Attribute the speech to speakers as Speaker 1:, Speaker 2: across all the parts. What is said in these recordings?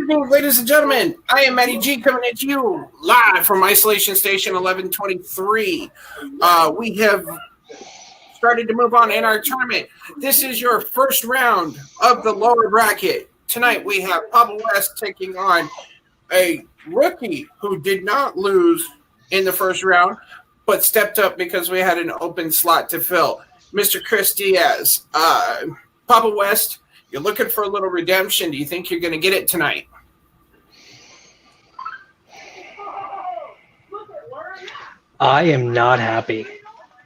Speaker 1: evening, ladies and gentlemen. I am Matty G coming at you live from Isolation Station 1123. We have started to move on in our tournament. This is your first round of the lower bracket. Tonight we have Papa West taking on a rookie who did not lose in the first round, but stepped up because we had an open slot to fill. Mr. Chris Diaz. Papa West, you're looking for a little redemption. Do you think you're going to get it tonight?
Speaker 2: I am not happy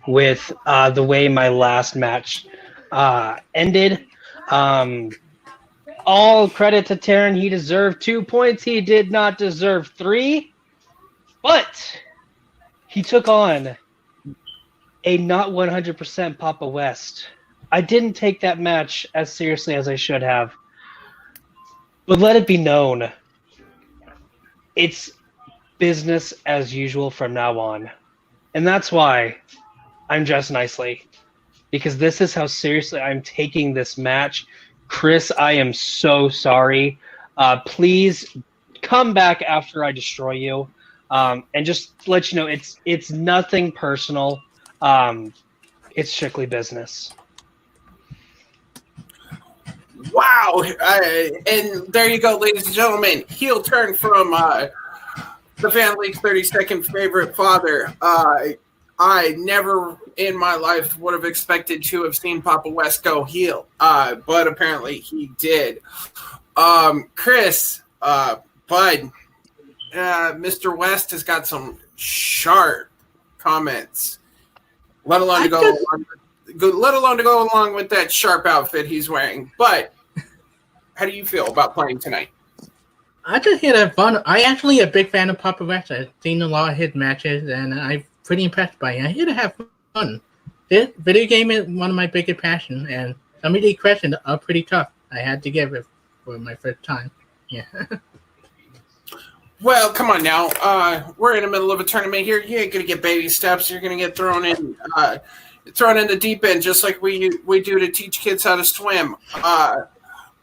Speaker 2: with the way my last match ended. All credit to Taryn. He deserved 2 points. He did not deserve 3. But he took on a not 100% Papa West. I didn't take that match as seriously as I should have. But let it be known, it's business as usual from now on. And that's why I'm dressed nicely. Because this is how seriously I'm taking this match. Chris, I am so sorry. Please come back after I destroy you. And just to let you know, it's nothing personal. It's strictly business.
Speaker 1: Wow. And there you go, ladies and gentlemen. Heel turn from the Fan League's 32nd favorite father. I never in my life would have expected to have seen Papa West go heel, but apparently he did. Chris, Bud, Mr. West has got some sharp comments, let alone to go along with that sharp outfit he's wearing. But how do you feel about playing tonight?
Speaker 3: I just had a fun. I actually a big fan of Papa West. I've seen a lot of his matches, and I'm pretty impressed by it. I'm here to have fun. This video game is one of my biggest passions, and some of these questions are pretty tough. I had to give it for my first time. Yeah.
Speaker 1: Well, come on now. We're in the middle of a tournament here. You ain't gonna get baby steps. You're gonna get thrown in the deep end, just like we do to teach kids how to swim.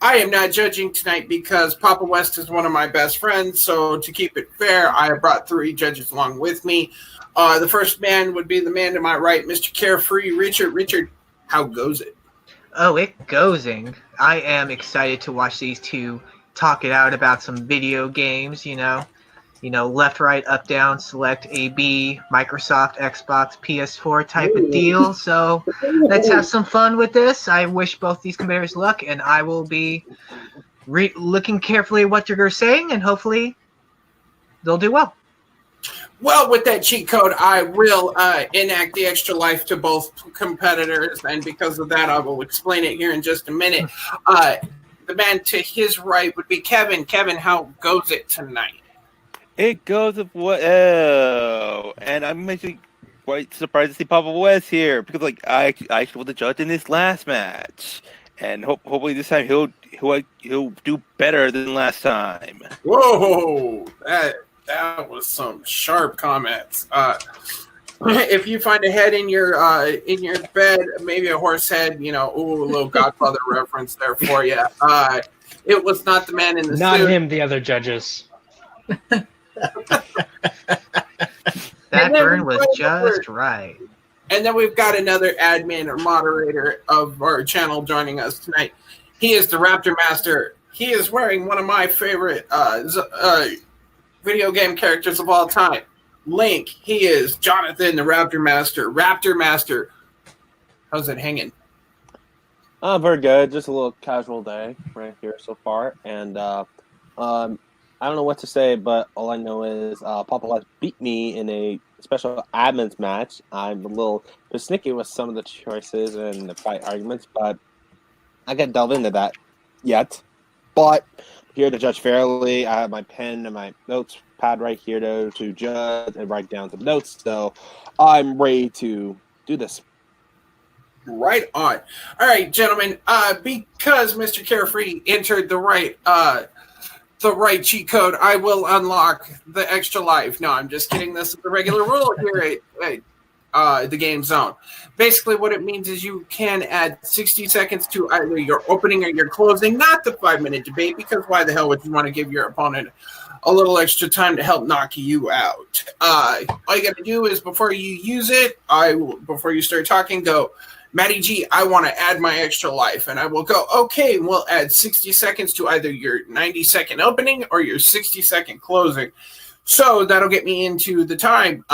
Speaker 1: I am not judging tonight because Papa West is one of my best friends. So to keep it fair, I have brought 3 judges along with me. The first man would be the man to my right, Mr. Carefree Richard. Richard, how goes it?
Speaker 4: Oh, it goesing. I am excited to watch these two talk it out about some video games, you know, left, right, up, down, select, A, B, Microsoft, Xbox, PS4 type of deal. So let's have some fun with this. I wish both these competitors luck, and I will be looking carefully at what they're saying, and hopefully they'll do well.
Speaker 1: Well, with that cheat code, I will enact the extra life to both competitors, and because of that, I will explain it here in just a minute. The man to his right would be Kevin. Kevin, how goes it tonight?
Speaker 5: It goes well, and I'm actually quite surprised to see Papa West here because, I actually was the judge in this last match, and hopefully this time he'll do better than last time.
Speaker 1: Whoa, that was some sharp comments. If you find a head in your bed, maybe a horse head, a little Godfather reference there for you. It was not the man in the
Speaker 2: not
Speaker 1: suit.
Speaker 2: Not him, the other judges.
Speaker 4: That burn was just right.
Speaker 1: And then we've got another admin or moderator of our channel joining us tonight. He is the Raptor Master. He is wearing one of my favorite video game characters of all time, Link. He is Jonathan, the Raptor Master. Raptor Master, how's it hanging?
Speaker 6: Very good. Just a little casual day right here so far. And I don't know what to say, but all I know is Papa West beat me in a special admins match. I'm a little bit snicky with some of the choices and the fight arguments, but I can't delve into that yet. But here to judge fairly, I have my pen and my notes pad right here to judge and write down some notes. So I'm ready to do this.
Speaker 1: Right on. All right, gentlemen. Because Mr. Carefree entered the right cheat code, I will unlock the extra life. No, I'm just kidding. This is the regular rule here the game zone. Basically, what it means is you can add 60 seconds to either your opening or your closing, not the 5-minute debate, because why the hell would you want to give your opponent a little extra time to help knock you out? All you got to do is before you use it, before you start talking, go, Matty G, I want to add my extra life. And I will go, okay, we'll add 60 seconds to either your 90-second opening or your 60-second closing. So that'll get me into the time.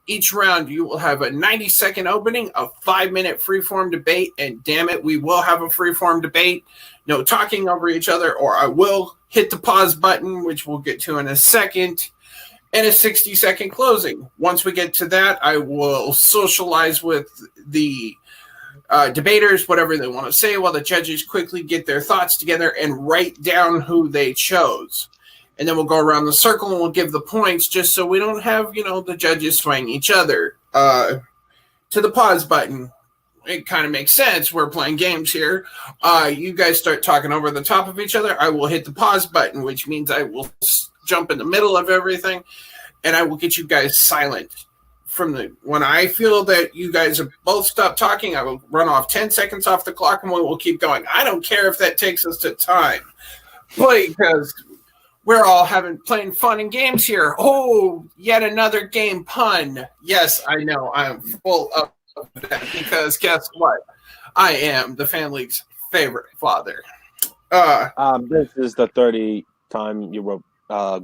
Speaker 1: Each round, you will have a 90-second opening, a 5-minute freeform debate, and damn it, we will have a freeform debate. No talking over each other, or I will hit the pause button, which we'll get to in a second, and a 60-second closing. Once we get to that, I will socialize with the debaters, whatever they want to say, while the judges quickly get their thoughts together and write down who they chose. And then we'll go around the circle and we'll give the points just so we don't have, the judges swaying each other. To the pause button, it kind of makes sense. We're playing games here. You guys start talking over the top of each other. I will hit the pause button, which means I will jump in the middle of everything, and I will get you guys silent. When I feel that you guys have both stopped talking, I will run off 10 seconds off the clock and we will keep going. I don't care if that takes us to time. Because we're all playing fun and games here. Oh, yet another game pun. Yes, I know. I'm full of that because guess what? I am the family's favorite father.
Speaker 6: This is the 30th time you wrote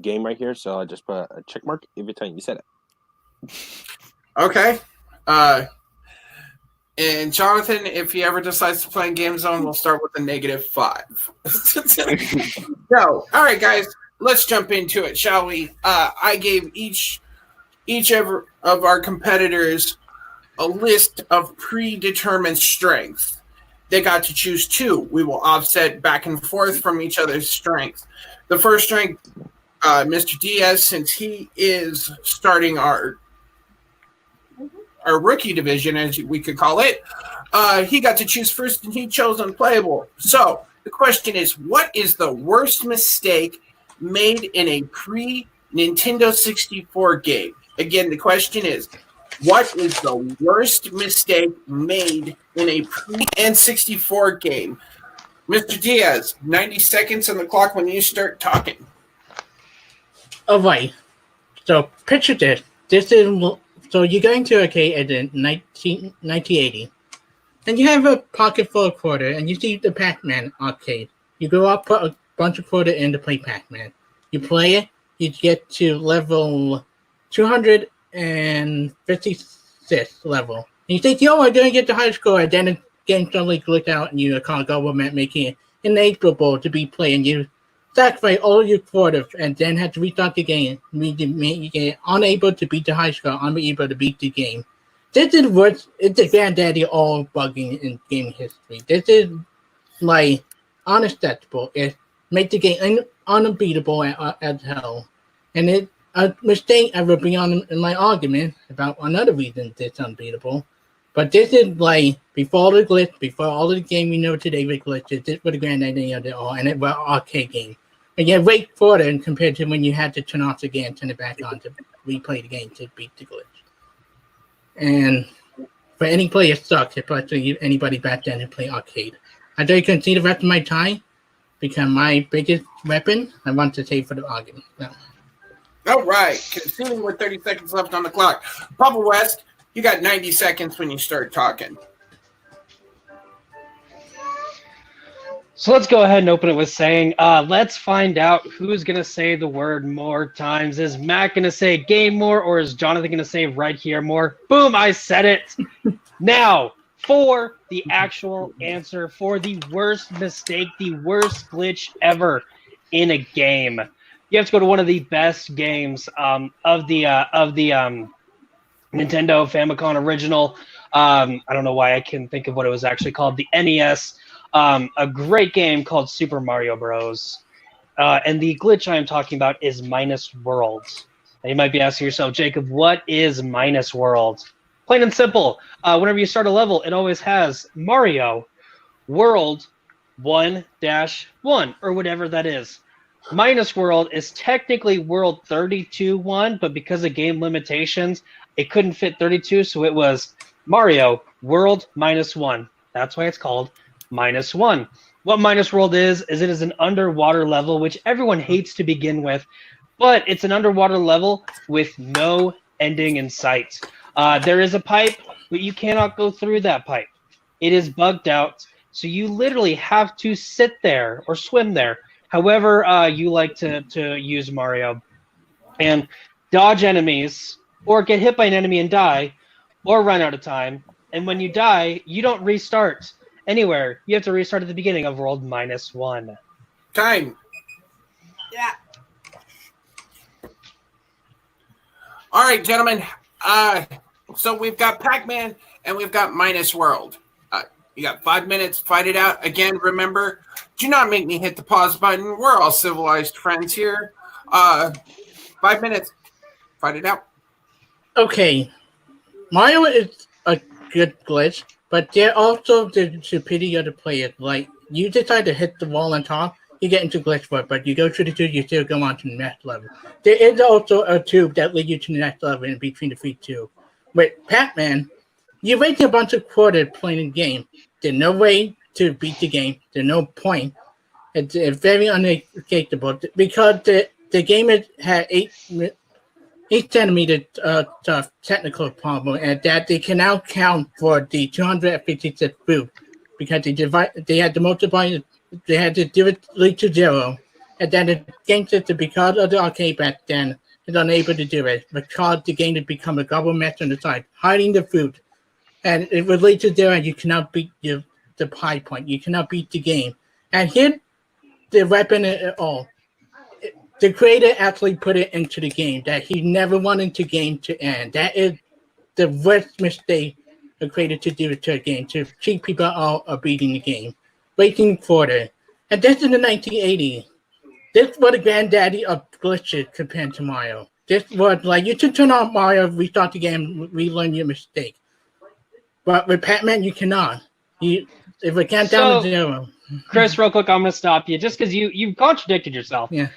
Speaker 6: game right here, so I just put a check mark every time you said it. Okay.
Speaker 1: And Jonathan, if he ever decides to play in GameZone, we'll start with a -5. So, all right, guys, let's jump into it, shall we? I gave each of our competitors a list of predetermined strengths. They got to choose 2. We will offset back and forth from each other's strengths. The first strength, Mr. Diaz, since he is starting our rookie division, as we could call it, he got to choose first, and he chose unplayable. So the question is, what is the worst mistake made in a pre-Nintendo 64 game? Again, the question is, what is the worst mistake made in a pre-N64 game? Mr. Diaz, 90 seconds on the clock when you start talking.
Speaker 3: All right. So picture this. So you go into arcade in 1980, and you have a pocket full of quarter, and you see the Pac-Man arcade. You go up, put a bunch of quarter in to play Pac-Man. You play it, you get to level 256 level. And you think, I'm going to get the high score, and then the game suddenly glitched out, and you can't government making it ineligible to be played, and you sacrifice all your quarters and then have to restart the game. You get unable to beat the high score, unable to beat the game. This is what it's the granddaddy all bugging in game history. This is like unacceptable. It makes the game unbeatable as hell. And it's a mistake I will be on in my argument about another reason it's unbeatable. But this is like before the glitch, before all of the game we know today with glitches. This was the granddaddy of it all, and it was an arcade game. And you wait for it compared to when you had to turn off the game, turn it back on to replay the game to beat the glitch. And for any player, it sucks, especially anybody back then who played arcade. I thought you couldn't see the rest of my time because my biggest weapon I want to save for the argument. No.
Speaker 1: All right. Continuing with 30 seconds left on the clock. Papa West, you got 90 seconds when you start talking.
Speaker 2: So let's go ahead and open it with saying, let's find out who's going to say the word more times. Is Matt going to say game more, or is Jonathan going to say right here more? Boom, I said it. Now, for the actual answer for the worst mistake, the worst glitch ever in a game, you have to go to one of the best games of the Nintendo Famicom original. I don't know why I can't think of what it was actually called. The NES. A great game called Super Mario Bros. And the glitch I'm talking about is Minus Worlds. And you might be asking yourself, Jacob, what is Minus Worlds? Plain and simple. Whenever you start a level, it always has Mario World 1-1 or whatever that is. Minus World is technically World 32-1, but because of game limitations, it couldn't fit 32, so it was Mario World -1. That's why it's called -1. What Minus World is it is an underwater level, which everyone hates to begin with, but it's an underwater level with no ending in sight. There is a pipe, but you cannot go through that pipe. It is bugged out, so you literally have to sit there or swim there, however you like to use Mario, and dodge enemies, or get hit by an enemy and die, or run out of time. And when you die, you don't restart anywhere. You have to restart at the beginning of World -1.
Speaker 1: Time. Yeah. All right, gentlemen. So we've got Pac-Man and we've got Minus World. You got 5 minutes. Fight it out. Again, remember, do not make me hit the pause button. We're all civilized friends here. 5 minutes. Fight it out.
Speaker 3: Okay. Mario is a good glitch, but they're also the stupidity of the players. Like, you decide to hit the wall on top, you get into glitch mode, but you go through the tube, you still go on to the next level. There is also a tube that leads you to the next level in between the three tubes. With Pac-Man, you waste a bunch of quarters playing the game. There's no way to beat the game. There's no point. It's very unescapable because the game had 8 centimeters of technical problem, and that they can now count for the 256 food because they had to multiply, they had to do it lead to 0, and then the game system, because of the arcade back then, is unable to do it because the game had become a global mess on the side, hiding the food, and it would lead to 0, and you cannot beat the high point. You cannot beat the game, and hit the weapon at all. The creator actually put it into the game that he never wanted the game to end. That is the worst mistake a creator to do to a game, to cheat people out of beating the game. Wasting quarter. And this is the 1980s. This was the granddaddy of glitches compared to Mario. This was like, you should turn on Mario, restart the game, relearn your mistake. But with Pac-Man, you cannot. If it can't down to 0.
Speaker 2: Chris, real quick, I'm going to stop you just because you contradicted yourself.
Speaker 3: Yeah.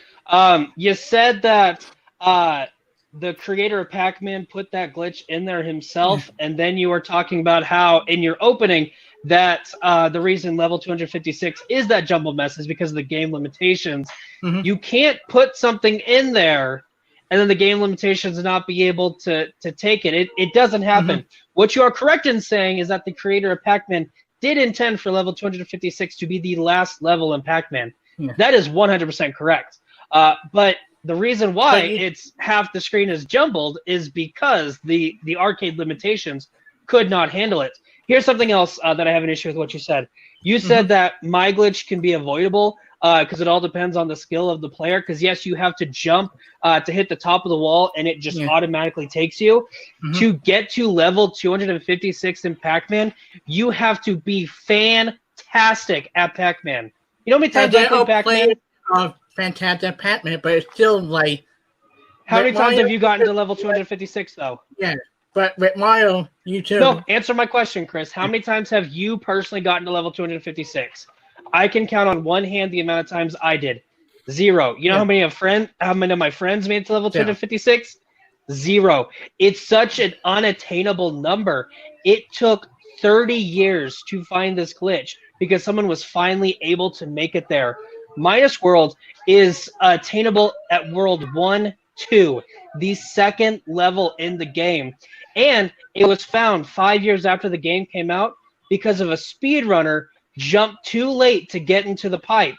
Speaker 2: You said that the creator of Pac-Man put that glitch in there himself, and then you were talking about how in your opening that the reason level 256 is that jumbled mess is because of the game limitations. Mm-hmm. You can't put something in there and then the game limitations not be able to take it. It doesn't happen. Mm-hmm. What you are correct in saying is that the creator of Pac-Man did intend for level 256 to be the last level in Pac-Man. Yeah. That is 100% correct. But the reason why it's half the screen is jumbled is because the arcade limitations could not handle it. Here's something else that I have an issue with what you said. You said that my glitch can be avoidable because it all depends on the skill of the player. Because, yes, you have to jump to hit the top of the wall, and it just automatically takes you. To get to level 256 in Pac-Man, you have to be fantastic at Pac-Man. You know how many times I played Pac-Man?
Speaker 3: Fantastic Pac-Man, but it's still like...
Speaker 2: How many times have you gotten to level 256, though?
Speaker 3: Yeah, but with Mario, you too.
Speaker 2: No, answer my question, Chris. How many times have you personally gotten to level 256? I can count on one hand the amount of times I did. 0. You know how many of my friends made it to level 256? 0. It's such an unattainable number. It took 30 years to find this glitch because someone was finally able to make it there. Minus World is attainable at World 1, 2, the second level in the game. And it was found 5 years after the game came out because of a speedrunner jumped too late to get into the pipe.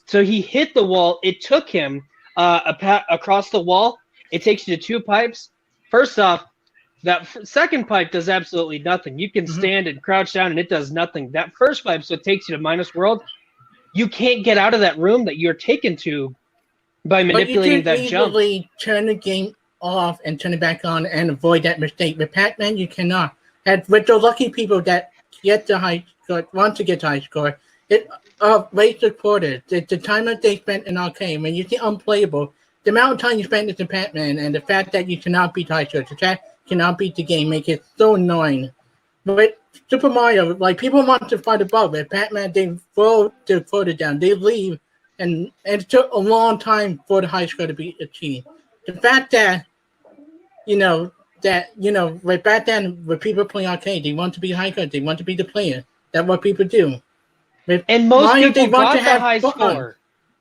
Speaker 2: So he hit the wall. It took him across the wall. It takes you to 2 pipes. First off, that second pipe does absolutely nothing. You can stand and crouch down, and it does nothing. That first pipe, so it takes you to Minus World. You can't get out of that room that you're taken to by manipulating that jump.
Speaker 3: But you can easily turn the game off and turn it back on and avoid that mistake. With Pac-Man, you cannot. And with the lucky people that get the high score, want to get the high score, it wastes the quarters. The time that they spent in arcade, when you see unplayable, the amount of time you spend in Pac-Man and the fact that you cannot beat high scores, the fact you cannot beat the game, make it so annoying. But Super Mario, like, people want to fight above it. Pac-Man, they throw the quota down. They leave and it took a long time for the high score to be achieved. The fact that right back then when people play arcade, they want to be high score, they want to be the player. That's what people do. With
Speaker 2: And most
Speaker 3: Mario,
Speaker 2: people
Speaker 3: they want
Speaker 2: got
Speaker 3: to
Speaker 2: the
Speaker 3: have
Speaker 2: high
Speaker 3: fun.
Speaker 2: score.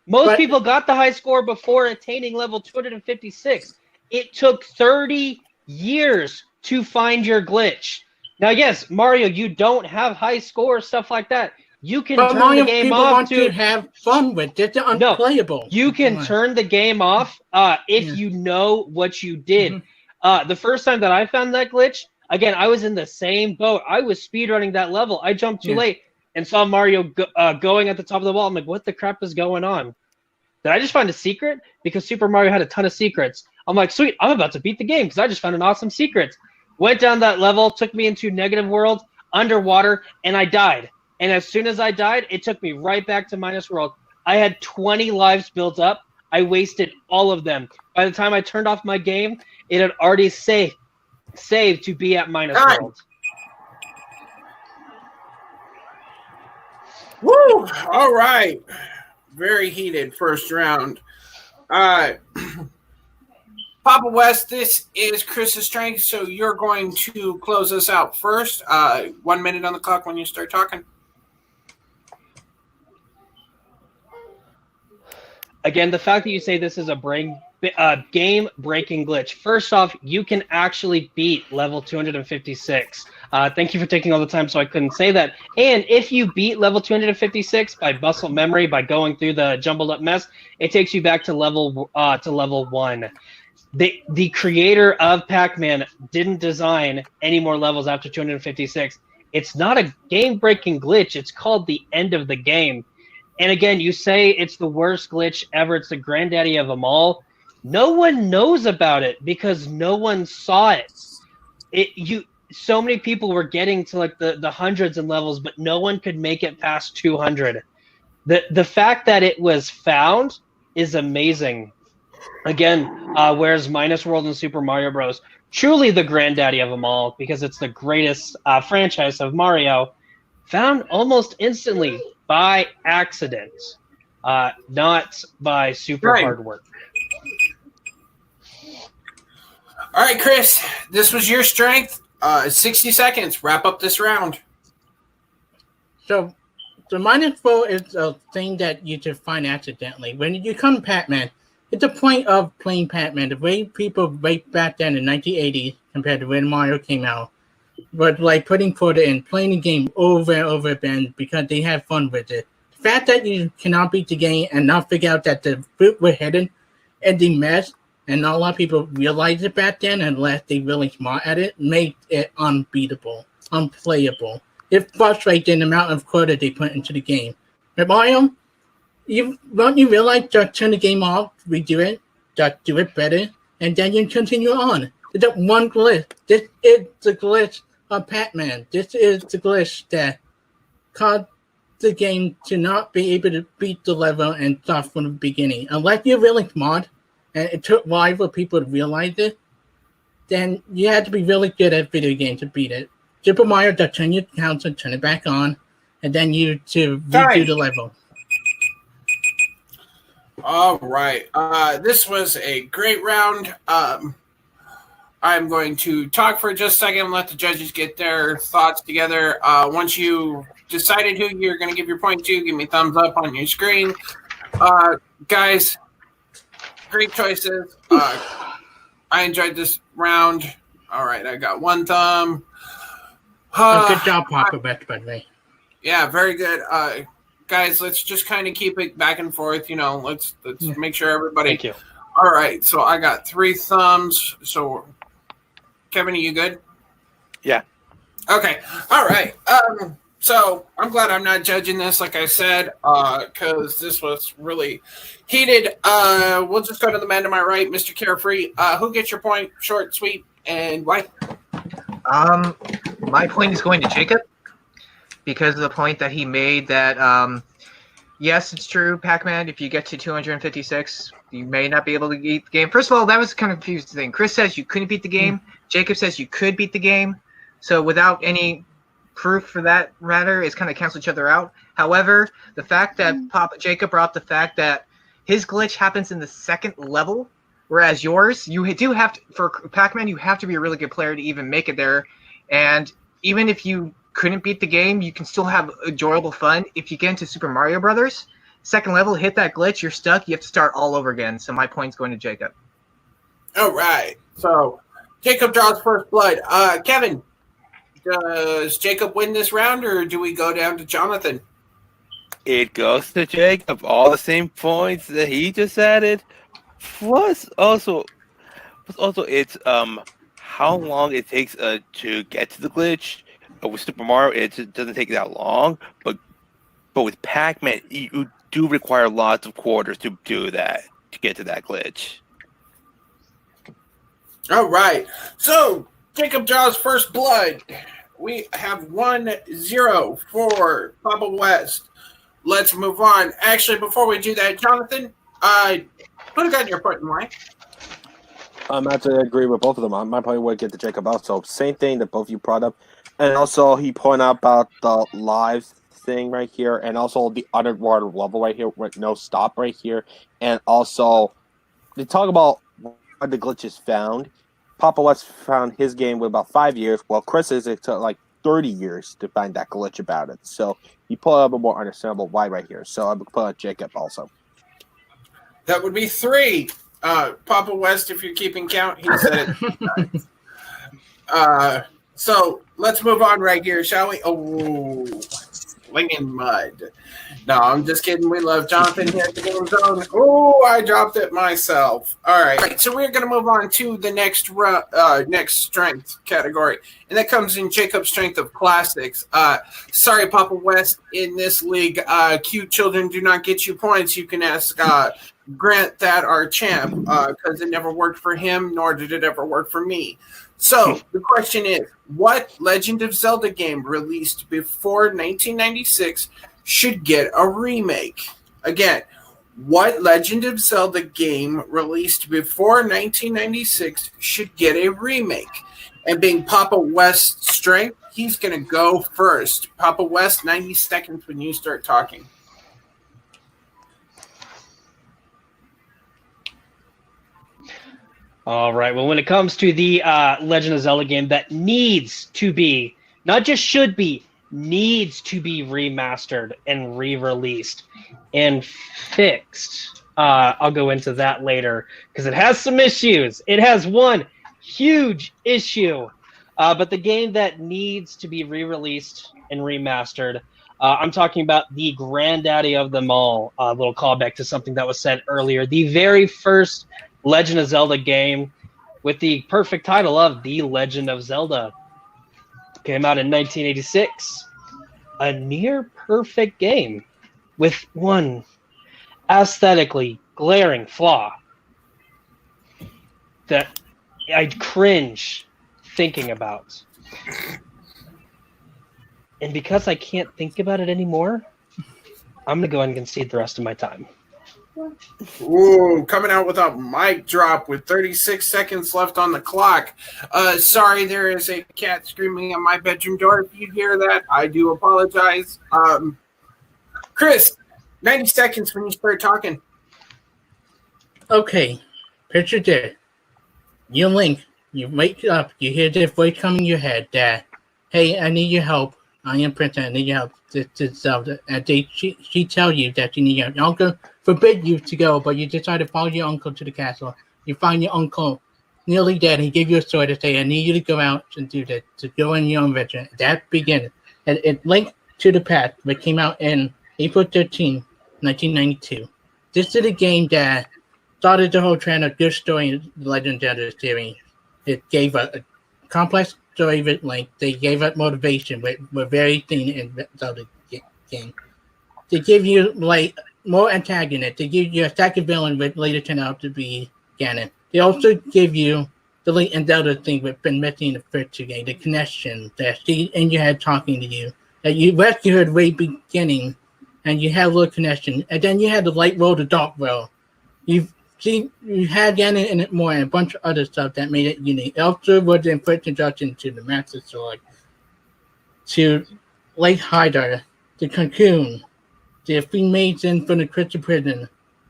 Speaker 2: Most
Speaker 3: But-
Speaker 2: people got the high score before attaining level 256. It took 30 years to find your glitch. Now, yes, Mario, you don't have high score, stuff like that. You can
Speaker 3: But
Speaker 2: turn
Speaker 3: Mario,
Speaker 2: the game
Speaker 3: people
Speaker 2: off
Speaker 3: want to have fun with it. They're
Speaker 2: No,
Speaker 3: unplayable.
Speaker 2: you can turn the game off if
Speaker 3: Yeah.
Speaker 2: you know what you did.
Speaker 3: Mhm.
Speaker 2: The first time that I found that glitch, again, I was in the same boat. I was speedrunning that level. I jumped too
Speaker 3: Yeah.
Speaker 2: late and saw Mario going at the top of the wall. I'm like, what the crap is going on? Did I just find a secret? Because Super Mario had a ton of secrets. I'm like, sweet, I'm about to beat the game because I just found an awesome secret. Went down that level, took me into negative world, underwater, and I died. And as soon as I died, it took me right back to minus world. I had 20 lives built up. I wasted all of them. By the time I turned off my game, it had already saved to be at minus
Speaker 1: God.
Speaker 2: world.
Speaker 1: Woo! All right. Very heated first round. Papa West, this is Chris's strength, so you're going to close us out first. 1 minute on the clock when you start talking.
Speaker 2: Again, the fact that you say this is a game-breaking glitch. First off, you can actually beat level 256. Thank you for taking all the time so I couldn't say that. And if you beat level 256 by muscle memory, by going through the jumbled up mess, it takes you back to level 1. The creator of Pac-Man didn't design any more levels after 256. It's not a game-breaking glitch. It's called the end of the game. And again, you say it's the worst glitch ever. It's the granddaddy of them all. No one knows about it because no one saw it. So many people were getting to like the hundreds and levels, but no one could make it past 200. The fact that it was found is amazing. Again, whereas Minus World and Super Mario Bros. Truly the granddaddy of them all because it's the greatest franchise of Mario, found almost instantly by accident, not by super hard work.
Speaker 1: All right, Chris, this was your strength. 60 seconds. Wrap up this round.
Speaker 3: So, the minus roll is a thing that you just find accidentally. When you come to Pac-Man, it's the point of playing Pac-Man. The way people right back then in 1980s compared to when Mario came out, but like putting further in, playing the game over and over again because they have fun with it. The fact that you cannot beat the game and not figure out that the fruit were hidden and the mess, and not a lot of people realized it back then unless they really smart at it, made it unbeatable, unplayable. It frustrates the amount of quota they put into the game. But Mario, don't you realize just turn the game off, redo it, just do it better, and then you continue on. It's one glitch. This is the glitch of Pac-Man. This is the glitch that caused the game to not be able to beat the level and start from the beginning. Unless you're really smart, and it took a while for people to realize it, then you had to be really good at video games to beat it. Super Mario, just turn your console, turn it back on, and then you to redo the level.
Speaker 1: All right. This was a great round. I'm going to talk for just a second and let the judges get their thoughts together. Once you decided who you're going to give your point to, give me thumbs up on your screen. Guys, great choices. I enjoyed this round. All right, I got one thumb.
Speaker 3: Good job, Papa Betch, by the way.
Speaker 1: Yeah, very good. Guys, let's just kind of keep it back and forth. Let's make sure everybody.
Speaker 2: Thank you.
Speaker 1: All right, so I got 3 thumbs. So, Kevin, are you good?
Speaker 5: Yeah.
Speaker 1: Okay. All right. So I'm glad I'm not judging this, like I said, because this was really heated. We'll just go to the man to my right, Mr. Carefree. Who gets your point? Short, sweet, and why?
Speaker 4: My point is going to Jacob because of the point that he made that, yes, it's true, Pac-Man, if you get to 256, you may not be able to beat the game. First of all, that was kind of a confusing thing. Chris says you couldn't beat the game. Jacob says you could beat the game. So without any proof for that matter is kind of cancel each other out. However, the fact that Jacob brought up the fact that his glitch happens in the second level, whereas yours, you do have to, for Pac-Man, you have to be a really good player to even make it there. And even if you couldn't beat the game, you can still have enjoyable fun. If you get into Super Mario Brothers, second level, hit that glitch, you're stuck, you have to start all over again. So my point's going to Jacob.
Speaker 1: All right. So Jacob draws first blood. Kevin, does Jacob win this round, or do we go down to Jonathan?
Speaker 5: It goes to Jacob. All the same points that he just added. Plus, also, it's how long it takes to get to the glitch. With Super Mario, it just doesn't take that long. But with Pac-Man, you do require lots of quarters to do that, to get to that glitch.
Speaker 1: All right. So Jacob draws first blood. We have 1-0 for Papa West. Let's move on. Actually, before we do that, Jonathan, put a gun in your point in line.
Speaker 6: I'm actually agree with both of them. My point would get to Jacob also. Same thing that both of you brought up. And also, he pointed out about the live thing right here, and also the underwater level right here with no stop right here. And also, they talk about where the glitch is found. Papa West found his game with about 5 years, while Chris is it took like 30 years to find that glitch about it. So you put up a more understandable why right here. So I would put out Jacob also.
Speaker 1: That would be 3. Papa West, if you're keeping count, he said it. So let's move on right here, shall we? Oh, slinging mud. No, I'm just kidding. We love Jonathan here at the GameZone. Oh, I dropped it myself. All right, so we're going to move on to the next strength category, and that comes in Jacob's Strength of Classics. Sorry, Papa West, in this league, cute children do not get you points. You can ask Grant, that our champ, because it never worked for him, nor did it ever work for me. So the question is, what Legend of Zelda game released before 1996 should get a remake? Again, what Legend of Zelda game released before 1996 should get a remake? And being Papa West's strength, he's going to go first. Papa West, 90 seconds when you start talking.
Speaker 2: All right. Well, when it comes to the Legend of Zelda game that needs to be, not just should be, needs to be remastered and re-released and fixed. I'll go into that later because it has some issues. It has one huge issue. But the game that needs to be re-released and remastered, I'm talking about the granddaddy of them all. A little callback to something that was said earlier. The very first Legend of Zelda game with the perfect title of The Legend of Zelda. Came out in 1986. A near perfect game with one aesthetically glaring flaw that I cringe thinking about. And because I can't think about it anymore, I'm going to go ahead and concede the rest of my time.
Speaker 1: Ooh, coming out with a mic drop with 36 seconds left on the clock. Sorry, there is a cat screaming at my bedroom door. If you hear that, I do apologize. Chris, 90 seconds when you start talking.
Speaker 3: Okay, picture this. You Link, you wake up, you hear this voice coming in your head that, hey, I need your help. I am Princess, I need your help. This Zelda. And she tell you that you need your uncle forbid you to go, but you decide to follow your uncle to the castle. You find your uncle nearly dead. He gave you a sword to say, I need you to go out and do that, to go on your own adventure. That began. And it linked to the past, which came out in April 13, 1992. This is a game that started the whole trend of good story in the Legend of Zelda series. It gave a complex story with Link. They gave up motivation with very thin in Zelda game. They give you like more antagonists. They give you a second villain, which later turned out to be Ganon. They also give you the Link and Zelda thing that's been missing in the first two games, the connection that she in your head talking to you, that you rescued her at the very beginning, and you had a little connection, and then you had the light roll, the dark roll. You had Ganon in it more and a bunch of other stuff that made it unique. It also was the first introduction to the Master Sword. to Lake Hyder, the Cocoon, the Freemason from the Crystal Prison,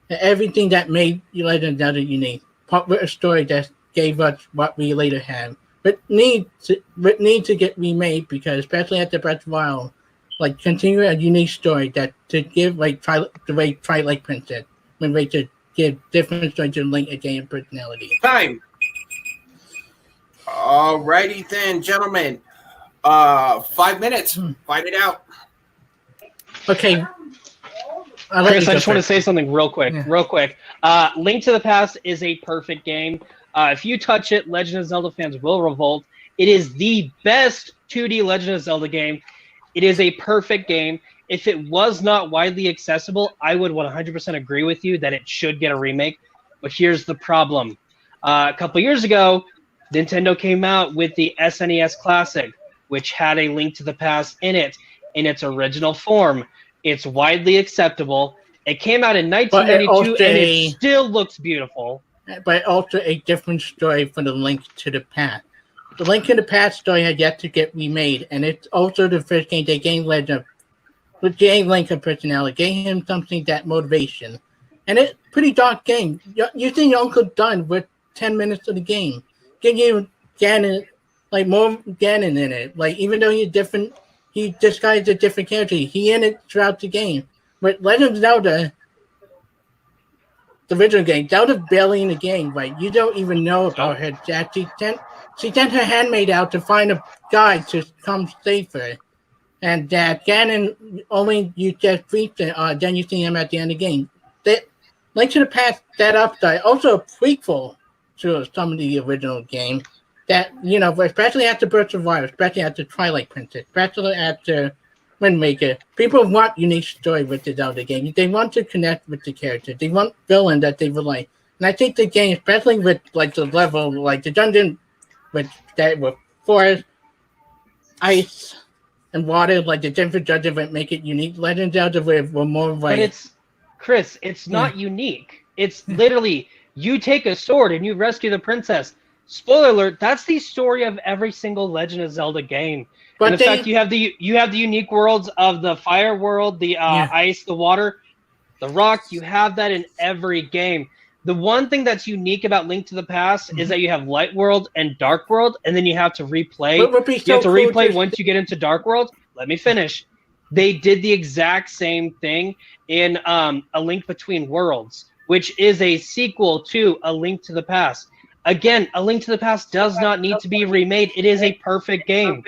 Speaker 3: and everything that made Legend of Zelda unique. Part with a story that gave us what we later have, but need to get remade because, especially at the Breath of the Wild, like continue a unique story that to give like the way Twilight Princess when they to give different stories to Link a game personality.
Speaker 1: Time. Alrighty then, gentlemen. 5 minutes. Fight it out.
Speaker 3: Okay.
Speaker 2: Chris, I just want to say something real quick. Link to the Past is a perfect game. If you touch it, Legend of Zelda fans will revolt. It is the best 2D Legend of Zelda game. It is a perfect game. If it was not widely accessible, I would 100% agree with you that it should get a remake. But here's the problem. A couple years ago, Nintendo came out with the SNES Classic, which had a Link to the Past in it, in its original form. It's widely acceptable. It came out in 1992, and it still looks beautiful.
Speaker 3: But also a different story from the Link to the Past. The Link to the Past story had yet to get remade, and it's also the first game they gave Legend, which gave Link a personality, gave him something that motivation. And it's a pretty dark game. You think your Uncle done with 10 minutes of the game. Give you Ganon, like more Ganon in it. Like even though he's different, he disguised a different character. He in it throughout the game. But Legend of Zelda, the original game, Zelda's barely in the game. Like you don't even know about her. That she sent her handmaid out to find a guy to come save her. And that Ganon only you just beat him, then you see him at the end of the game. Link to the Past, that upside, also a prequel to some of the original game. That, you know, especially after Breath of the Wild, especially after Twilight Princess, especially after Wind Waker, people want unique story with the Zelda game. They want to connect with the characters. They want villain that they would like. And I think the game, especially with like the level, like the dungeon with forest, ice, and water, like the different dungeons would make it unique. Legend of Zelda were more like.
Speaker 2: But it's Chris, it's not unique. It's literally you take a sword and you rescue the princess. Spoiler alert, that's the story of every single Legend of Zelda game. But in fact, you have the unique worlds of the fire world, the ice, the water, the rock. You have that in every game. The one thing that's unique about Link to the Past is that you have Light World and Dark World, and then you have to replay. You have to replay once you get into Dark World. Let me finish. They did the exact same thing in A Link Between Worlds, which is a sequel to A Link to the Past. Again, A Link to the Past does not need to be remade. It is a perfect game.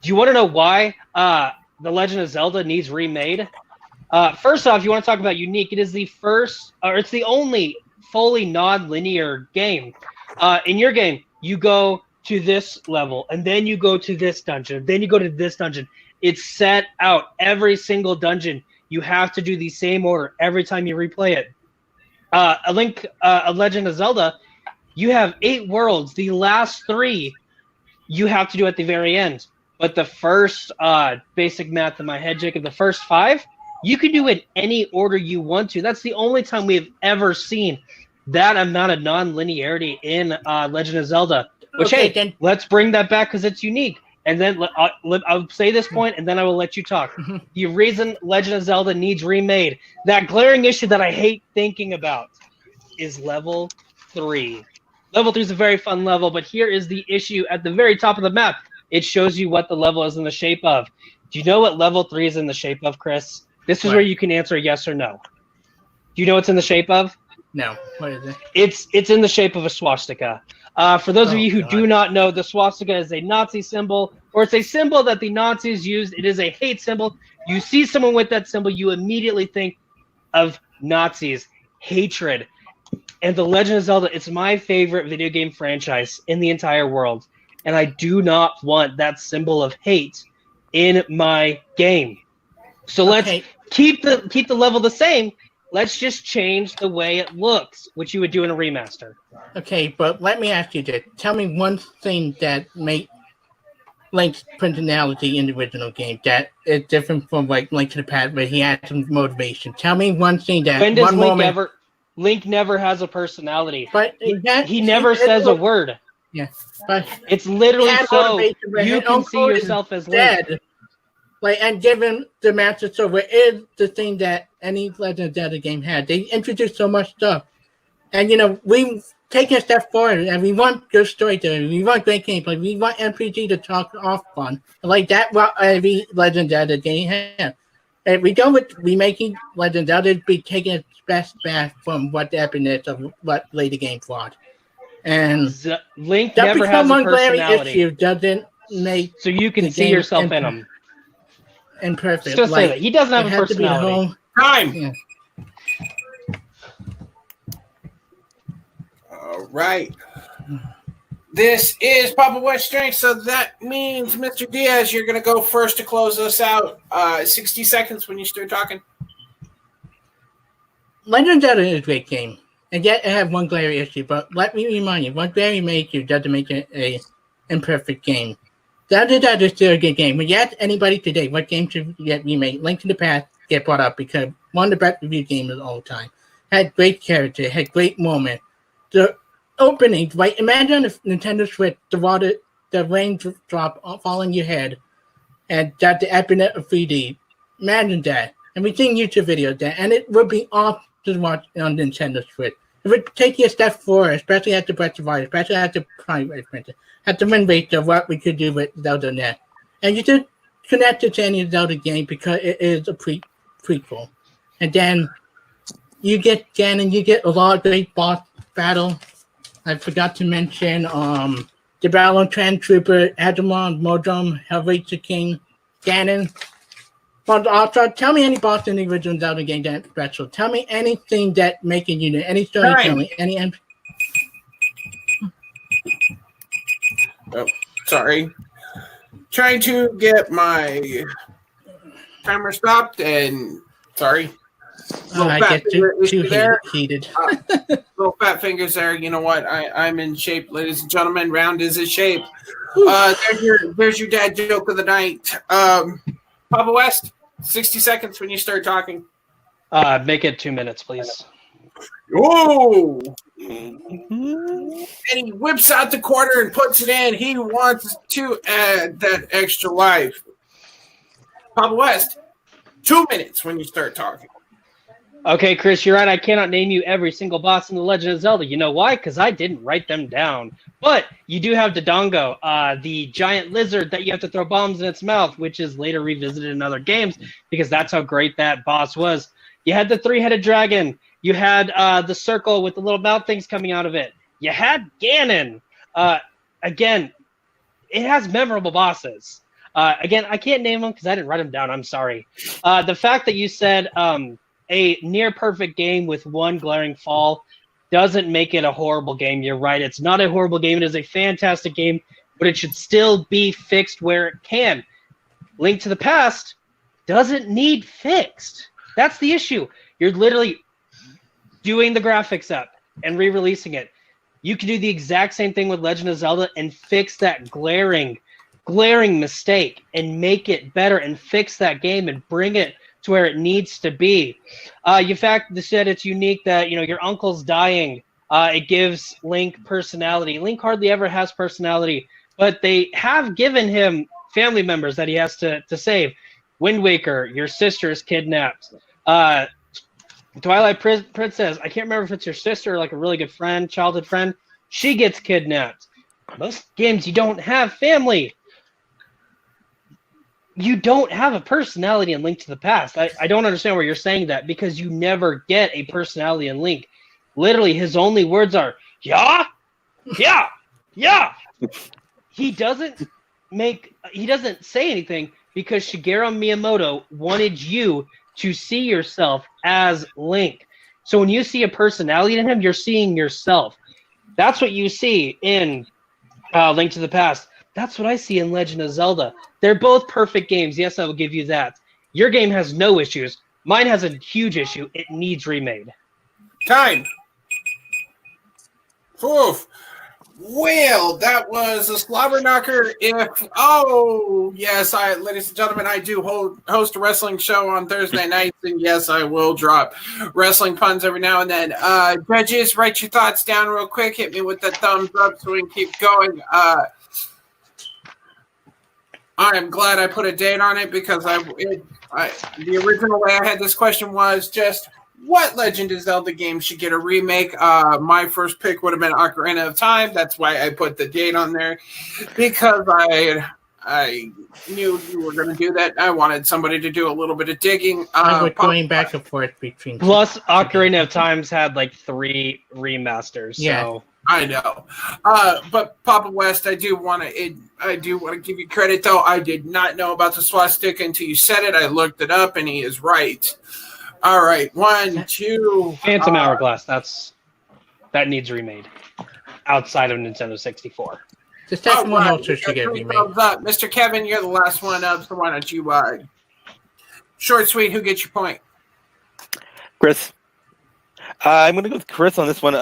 Speaker 2: Do you want to know why The Legend of Zelda needs remade? First off, you want to talk about unique. It is the first, or it's the only fully non-linear game. In your game, you go to this level, and then you go to this dungeon, then you go to this dungeon. It's set out. Every single dungeon, you have to do the same order every time you replay it. A Legend of Zelda, you have 8 worlds. The last 3, you have to do at the very end. But the first, basic math in my head, Jacob, the first 5, you can do it any order you want to. That's the only time we've ever seen that amount of non-linearity in Legend of Zelda. Which, hey, let's bring that back because it's unique. And then I'll say this point, and then I will let you talk. The reason Legend of Zelda needs remade, that glaring issue that I hate thinking about, is level 3. Level 3 is a very fun level, but here is the issue at the very top of the map. It shows you what the level is in the shape of. Do you know what level 3 is in the shape of, Chris? This is where you can answer yes or no. Do you know what's in the shape of?
Speaker 3: No. What is it?
Speaker 2: It's in the shape of a swastika. For those of you who do not know, the swastika is a Nazi symbol, or it's a symbol that the Nazis used. It is a hate symbol. You see someone with that symbol, you immediately think of Nazis, hatred. And The Legend of Zelda, it's my favorite video game franchise in the entire world. And I do not want that symbol of hate in my game. So let's keep the level the same. Let's just change the way it looks, which you would do in a remaster.
Speaker 3: Okay, but let me ask you this. Tell me one thing that made Link's personality in the original game that is different from like Link to the Past, where he had some motivation. Tell me one thing that
Speaker 2: when does Link never has a personality.
Speaker 3: But
Speaker 2: he never says a word.
Speaker 3: But
Speaker 2: It's literally
Speaker 3: had
Speaker 2: so
Speaker 3: motivation, but
Speaker 2: you
Speaker 3: his
Speaker 2: can see
Speaker 3: uncle is
Speaker 2: yourself as Link.
Speaker 3: dead. Like, and given the Master Sword is the thing that any Legend of Zelda game had. They introduced so much stuff. And, we take a step forward, and we want good storytelling. We want great gameplay. We want MPG to talk off fun. Like that, what every Legend of Zelda game has. If we go with remaking Legend of Zelda, it'd be taking its best back from what the epicness of what later game fought. And
Speaker 2: Link
Speaker 3: that
Speaker 2: never
Speaker 3: become
Speaker 2: has a
Speaker 3: one glaring
Speaker 2: personality,
Speaker 3: issue doesn't make
Speaker 2: so you can
Speaker 3: the
Speaker 2: see
Speaker 3: game
Speaker 2: yourself in him.
Speaker 3: imperfect.
Speaker 2: Just gonna say that he doesn't have
Speaker 3: it
Speaker 2: a
Speaker 3: had to be the
Speaker 2: personality.
Speaker 3: whole
Speaker 1: Time.
Speaker 3: Yeah.
Speaker 1: All right. This is Papa West Strength, so that means, Mr. Diaz, you're going to go first to close us out. 60 seconds when you start talking.
Speaker 3: Legend of Zelda is a great game, and yet it has one glaring issue. But let me remind you, one glaring issue doesn't make it a imperfect game. Zelda is still a good game. When you ask anybody today, what game should get remade? Link to the Past get brought up because one of the best review games of all time. Had great character, had great moments. The opening, right? Imagine if Nintendo Switch, the rain drop fall on your head, and that the epicness of 3D. Imagine that. And we seen YouTube videos of that, and it would be awesome to watch on Nintendo Switch. It would take you a step forward, especially at the Breath of Fire, especially at the Prime Expansion, at the win rate of what we could do with Zelda Net. And you should connect it to any Zelda game because it is a prequel. And then you get Ganon, you get a lot of great boss battle. I forgot to mention the battle on Trend Trooper, Adamon, Modrum, Hellraiser King, Ganon. But also, tell me any boss in the original Zelda game that's special. Tell me anything that makes it unique, any storytelling, any.
Speaker 1: Oh, sorry. Trying to get my timer stopped, and sorry.
Speaker 3: I get too heated.
Speaker 1: Little fat fingers there. You know what? I'm in shape, ladies and gentlemen. Round is in shape. There's your dad joke of the night. Papa West, 60 seconds when you start talking.
Speaker 2: Make it 2 minutes, please.
Speaker 1: Oh! And he whips out the quarter and puts it in. He wants to add that extra life. Papa West, 2 minutes when you start talking.
Speaker 2: Okay, Chris, you're right. I cannot name you every single boss in The Legend of Zelda. You know why? Because I didn't write them down. But you do have Dodongo, the giant lizard that you have to throw bombs in its mouth, which is later revisited in other games because that's how great that boss was. You had the three-headed dragon. You had the circle with the little mouth things coming out of it. You had Ganon. Again, it has memorable bosses. Again, I can't name them because I didn't write them down. I'm sorry. The fact that you said a near-perfect game with one glaring fall doesn't make it a horrible game. You're right. It's not a horrible game. It is a fantastic game, but it should still be fixed where it can. Link to the Past doesn't need fixed. That's the issue. You're literally doing the graphics up and re-releasing it. You can do the exact same thing with Legend of Zelda and fix that glaring mistake and make it better and fix that game and bring it to where it needs to be. You fact said it's unique that your uncle's dying. It gives Link personality. Link hardly ever has personality, but they have given him family members that he has to save. Wind Waker, your sister is kidnapped. Twilight Princess, I can't remember if it's your sister or like a really good friend, childhood friend. She gets kidnapped. Most games you don't have family. You don't have a personality in Link to the Past. I don't understand where you're saying that because you never get a personality in Link. Literally, his only words are, yeah, yeah, yeah. He doesn't say anything because Shigeru Miyamoto wanted you to see yourself as Link. So when you see a personality in him, you're seeing yourself. That's what you see in Link to the Past. That's what I see in Legend of Zelda. They're both perfect games. Yes, I will give you that. Your game has no issues. Mine has a huge issue. It needs remade.
Speaker 1: Time. Oof. Well, that was a slobber knocker. Yes, ladies and gentlemen, I do host a wrestling show on Thursday nights, and yes, I will drop wrestling puns every now and then. Judges, write your thoughts down real quick. Hit me with that thumbs up so we can keep going. I'm glad I put a date on it because the original way I had this question was just, what Legend of Zelda game should get a remake? My first pick would have been Ocarina of Time. That's why I put the date on there, because I knew you were going to do that. I wanted somebody to do a little bit of digging.
Speaker 3: I was going back and forth between.
Speaker 2: Plus, Ocarina of Time's had like 3 remasters.
Speaker 3: Yeah.
Speaker 2: So.
Speaker 1: I know, but Papa West, I do want to give you credit though. I did not know about the swastika until you said it. I looked it up, and he is right. All right, 1, 2.
Speaker 2: Phantom Hourglass. That needs remade. Outside of Nintendo 64.
Speaker 3: The second one also should get remade.
Speaker 1: Mr. Kevin, you're the last one up, so why don't you short, sweet? Who gets your point?
Speaker 5: Chris. I'm going to go with Chris on this one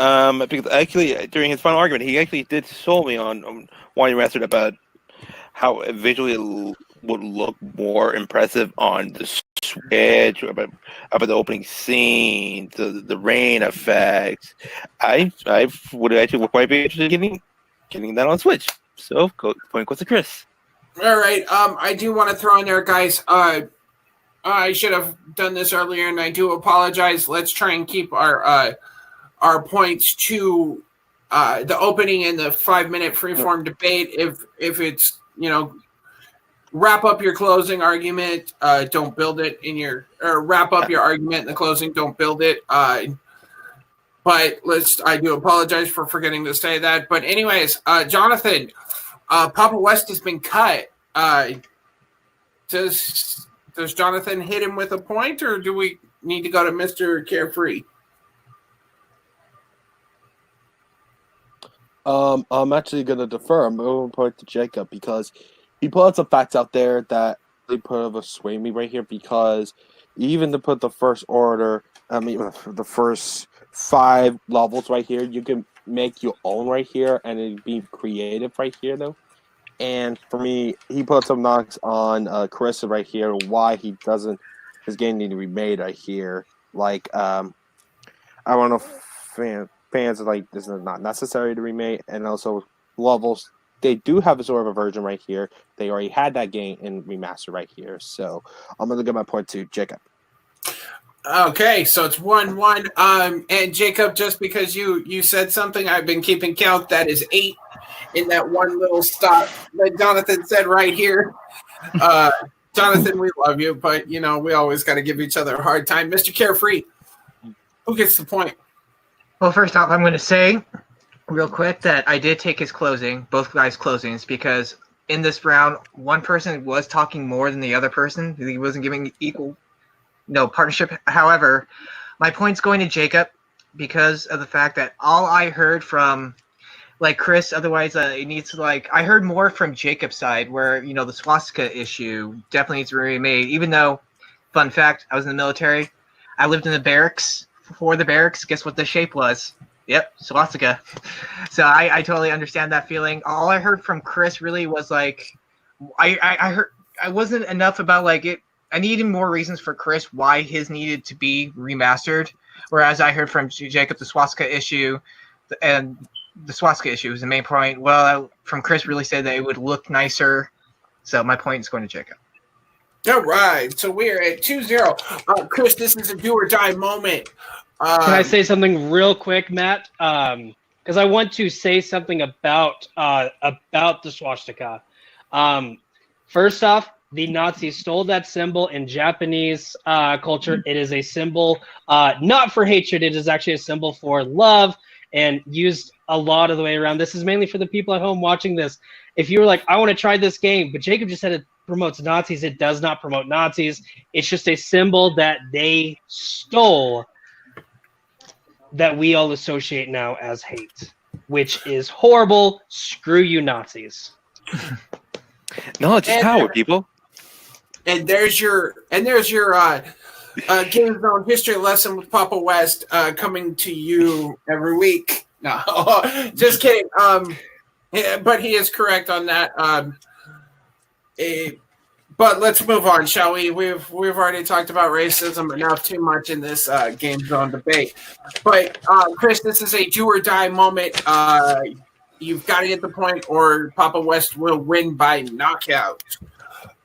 Speaker 5: because actually, during his final argument, he actually did show me on why he answered about how visually it would look more impressive on the Switch, about the opening scene, the rain effects. I would actually quite be interested in getting that on Switch. So, point goes to Chris.
Speaker 1: All right. I do want to throw in there, guys. I should have done this earlier, and I do apologize. Let's try and keep our points to the opening and the 5-minute freeform debate. If it's, wrap up your closing argument, don't build it or wrap up your argument in the closing, don't build it. But I do apologize for forgetting to say that. But anyways, Jonathan, Papa West has been cut. Does Jonathan hit him with a point, or do we need to go to Mr. Carefree?
Speaker 6: I'm actually going to defer. I'm going to point to Jacob because he put some facts out there that really put a sway me right here, because even to put the first first 5 levels right here, you can make your own right here, and it'd be creative right here, though. And for me, he put some knocks on Carissa right here, why his game need to be made right here. Like, I don't know if fans are like, this is not necessary to remake, and also levels, they do have a sort of a version right here. They already had that game in remaster right here. So I'm going to give my point to Jacob.
Speaker 1: Okay, so it's 1-1. And Jacob, just because you said something, I've been keeping count. That is 8 in that one little stop that Jonathan said right here. Jonathan, we love you, but we always got to give each other a hard time. Mr. Carefree, who gets the point?
Speaker 4: Well, first off, I'm going to say real quick that I did take his both guys' closings, because in this round, one person was talking more than the other person. He wasn't giving equal partnership. However, my point's going to Jacob because of the fact that all I heard from Chris, otherwise it needs to I heard more from Jacob's side, where the swastika issue definitely needs to be remade. Even though, fun fact, I was in the military, I lived in the barracks. Before the barracks, guess what the shape was? Yep, swastika. So I totally understand that feeling. All I heard from Chris really was I heard I wasn't enough about it. I needed more reasons for Chris why his needed to be remastered, whereas I heard from Jacob the swastika issue, and the swastika issue was the main point. Well, from Chris really said that it would look nicer. So my point is going to Jacob.
Speaker 1: All right. So we're at 2-0. Chris, this is a do or die moment.
Speaker 2: Can I say something real quick, Matt? Because I want to say something about the swastika. First off, the Nazis stole that symbol in Japanese culture. It is a symbol not for hatred. It is actually a symbol for love, and used a lot of the way around. This is mainly for the people at home watching this. If you were like, I want to try this game, but Jacob just said it promotes Nazis, it does not promote Nazis. It's just a symbol that they stole that we all associate now as hate, which is horrible. Screw you, Nazis.
Speaker 5: No, it's just power, people.
Speaker 1: And there's your GameZone history lesson with Papa West coming to you every week. No, just kidding. Yeah, but he is correct on that. But let's move on, shall we? We've already talked about racism enough, too much in this Game Zone debate. But Chris, this is a do or die moment. You've got to get the point, or Papa West will win by knockout.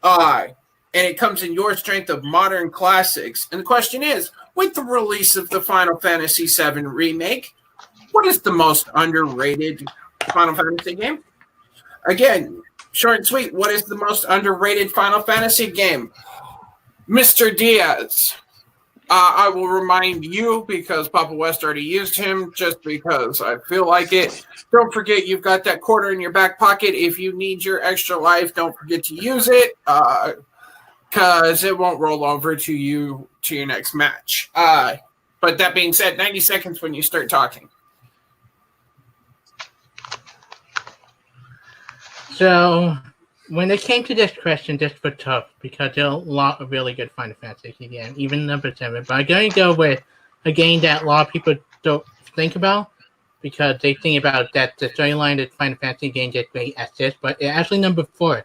Speaker 1: And it comes in your strength of modern classics. And the question is, with the release of the Final Fantasy VII Remake, what is the most underrated Final Fantasy game? Again, short and sweet, what is the most underrated Final Fantasy game? Mr. Diaz. I will remind you, because Papa West already used him, just because I feel like it. Don't forget, you've got that quarter in your back pocket. If you need your extra life, don't forget to use it, because it won't roll over to you to your next match. But that being said, 90 seconds when you start talking.
Speaker 3: So, when it came to this question, this was tough because there are a lot of really good Final Fantasy games, even number 7. But I'm going to go with a game that a lot of people don't think about because they think about that the storyline of Final Fantasy games is great as this, but it's actually number 4.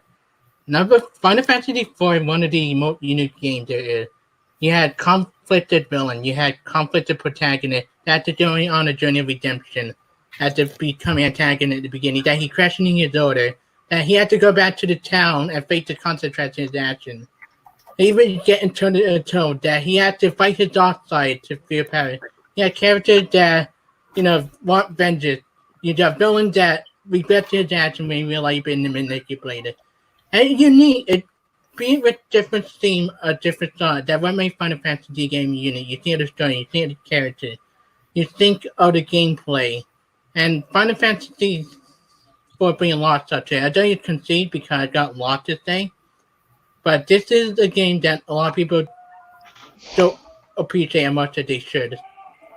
Speaker 3: Final Fantasy 4 is one of the most unique games there is. You had conflicted villain, you had conflicted protagonist that had to go on a journey of redemption, had to become antagonist at the beginning, that he questioning his order, that he had to go back to the town and face the consequences of his action. Even getting told that he had to fight his dark side to feel power. He had characters that, want vengeance. You got villains that regret his action when he realized he'd been manipulated. And unique, being with different theme, a different style, that what makes Final Fantasy game unique. You think of the story, you think of the character, you think of the gameplay. And Final Fantasy for being lost up to. I don't concede because I got lost this thing, but this is a game that a lot of people don't appreciate as much as they should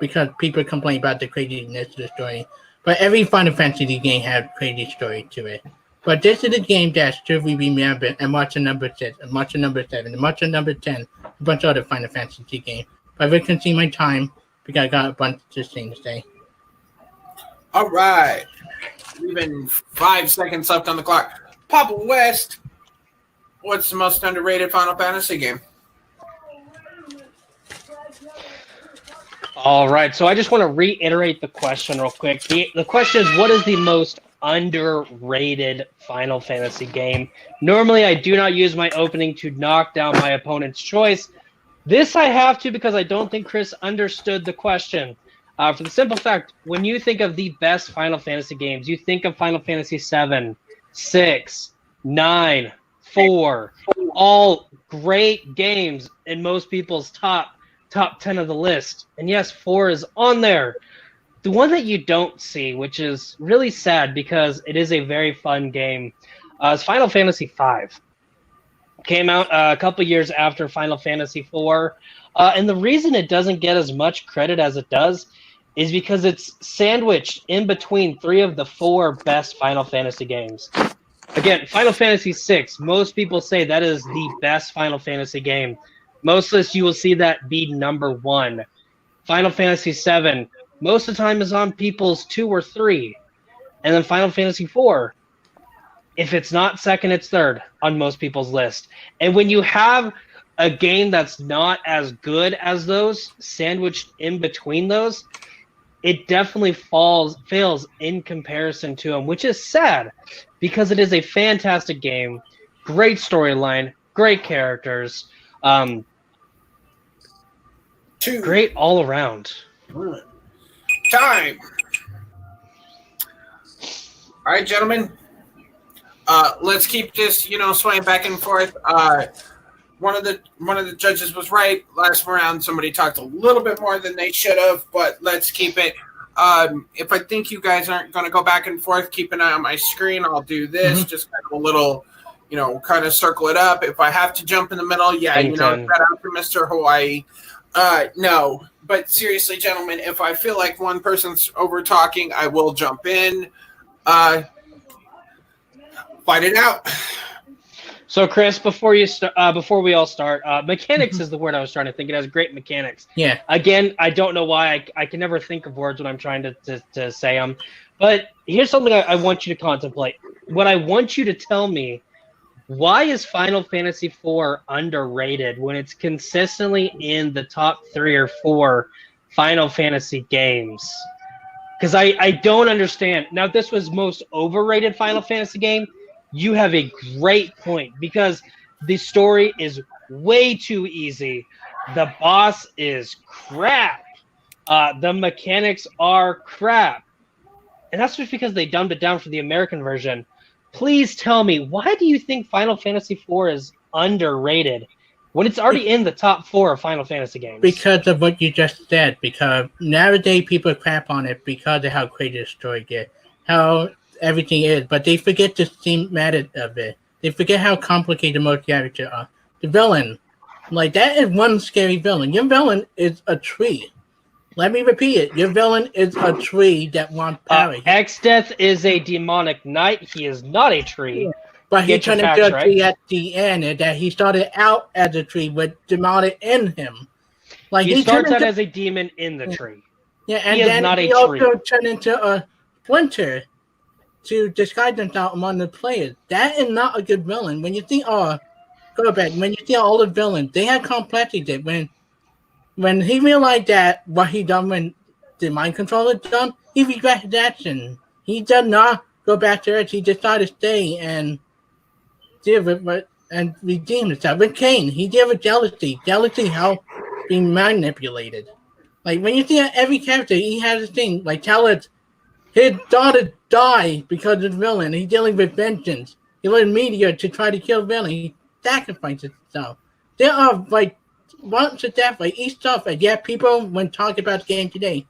Speaker 3: because people complain about the craziness of the story. But every Final Fantasy game has a crazy story to it. But this is a game that should be remembered and much of number 6, and much of number 7, and much of number 10, a bunch of other Final Fantasy games. But I will consume my time because I got a bunch of things to say.
Speaker 1: All right. Even 5 seconds left on the clock. Papa West, what's the most underrated Final Fantasy game?
Speaker 2: All right, so I just want to reiterate the question real quick. The question is, what is the most underrated Final Fantasy game? Normally, I do not use my opening to knock down my opponent's choice. This I have to because I don't think Chris understood the question. For the simple fact, when you think of the best Final Fantasy games, you think of Final Fantasy 7, 6, 9, 4, all great games in most people's top 10 of the list. And yes, 4 is on there. The one that you don't see, which is really sad because it is a very fun game, is Final Fantasy 5. Came out a couple years after Final Fantasy 4. And the reason it doesn't get as much credit as it does is because it's sandwiched in between 3 of the 4 best Final Fantasy games. Again, Final Fantasy 6, most people say that is the best Final Fantasy game. Most lists you will see that be number 1. Final Fantasy 7, most of the time is on people's 2 or 3. And then Final Fantasy 4, if it's not second, it's third on most people's list. And when you have a game that's not as good as those, sandwiched in between those, it definitely fails in comparison to them, which is sad because it is a fantastic game, great storyline, great characters, great all around.
Speaker 1: Time. All right, gentlemen. Let's keep this, swaying back and forth. One of the judges was right. Last round, somebody talked a little bit more than they should have, but let's keep it. If I think you guys aren't going to go back and forth, keep an eye on my screen. I'll do this, just kind of a little, kind of circle it up. If I have to jump in the middle, shout out to Mr. Hawaii. No, but seriously, gentlemen, if I feel like one person's over talking, I will jump in. Fight it out.
Speaker 2: So, Chris, before we all start, mechanics is the word I was trying to think. It has great mechanics.
Speaker 3: Yeah.
Speaker 2: Again, I don't know why I can never think of words when I'm trying to say them. But here's something I want you to contemplate. What I want you to tell me: why is Final Fantasy IV underrated when it's consistently in the top 3 or 4 Final Fantasy games? Because I don't understand. Now, if this was most overrated Final Fantasy game, you have a great point, because the story is way too easy. The boss is crap. The mechanics are crap. And that's just because they dumbed it down for the American version. Please tell me, why do you think Final Fantasy IV is underrated when it's already in the top 4 of Final Fantasy games?
Speaker 3: Because of what you just said. Because nowadays people crap on it because of how crazy the story gets, how everything is, but they forget the thematic of it. They forget how complicated most characters are. The villain, like, that is one scary villain. Your villain is a tree. Let me repeat it. Your villain is a tree that wants power.
Speaker 2: X-Death is a demonic knight. He is not a tree.
Speaker 3: Yeah. But he turned into a tree at the end, and that he started out as a tree with demonic in him. Like,
Speaker 2: he starts out as a demon in the tree.
Speaker 3: Yeah, and
Speaker 2: he
Speaker 3: then
Speaker 2: is not
Speaker 3: he
Speaker 2: a
Speaker 3: also
Speaker 2: tree.
Speaker 3: turned into a splinter to disguise himself among the players. That is not a good villain. When you think, go back. When you think all the villains, they had complexity. When he realized that what he done when the mind controller done, he regretted his action. He did not go back to Earth. He decided to stay and deal with it and redeem himself. With Cain, he dealt with jealousy. Jealousy helped be manipulated. Like, when you see every character, he has a thing. Like, Talos, his daughter died because of the villain. He's dealing with vengeance. He let a meteor to try to kill the villain. He sacrifices himself. There are, like, bunch of death, like, each stuff. And yet people, when talking about the game today,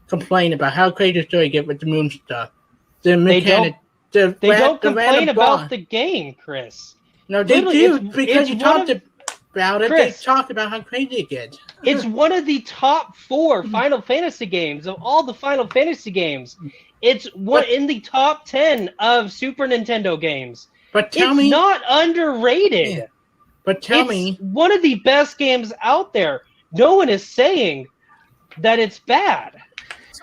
Speaker 3: complain about how crazy the story get with the moon stuff. The mechanic.
Speaker 2: They don't complain about the game, Chris.
Speaker 3: No, they do, because you talked about it.
Speaker 2: Chris,
Speaker 3: they talk about how crazy it gets.
Speaker 2: It's one of the top 4 Final Fantasy games of all the Final Fantasy games. It's in the top 10 of Super Nintendo games.
Speaker 3: But
Speaker 2: it's not underrated.
Speaker 3: Yeah. But tell me,
Speaker 2: one of the best games out there. No one is saying that it's bad.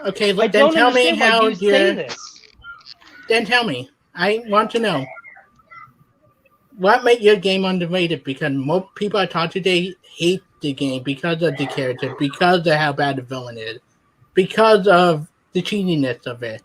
Speaker 3: Okay, then tell me how you
Speaker 2: say this.
Speaker 3: Then tell me. I want to know. What made your game underrated? Because most people I talk today hate the game because of the character, because of how bad the villain is, because of the cheatiness of it.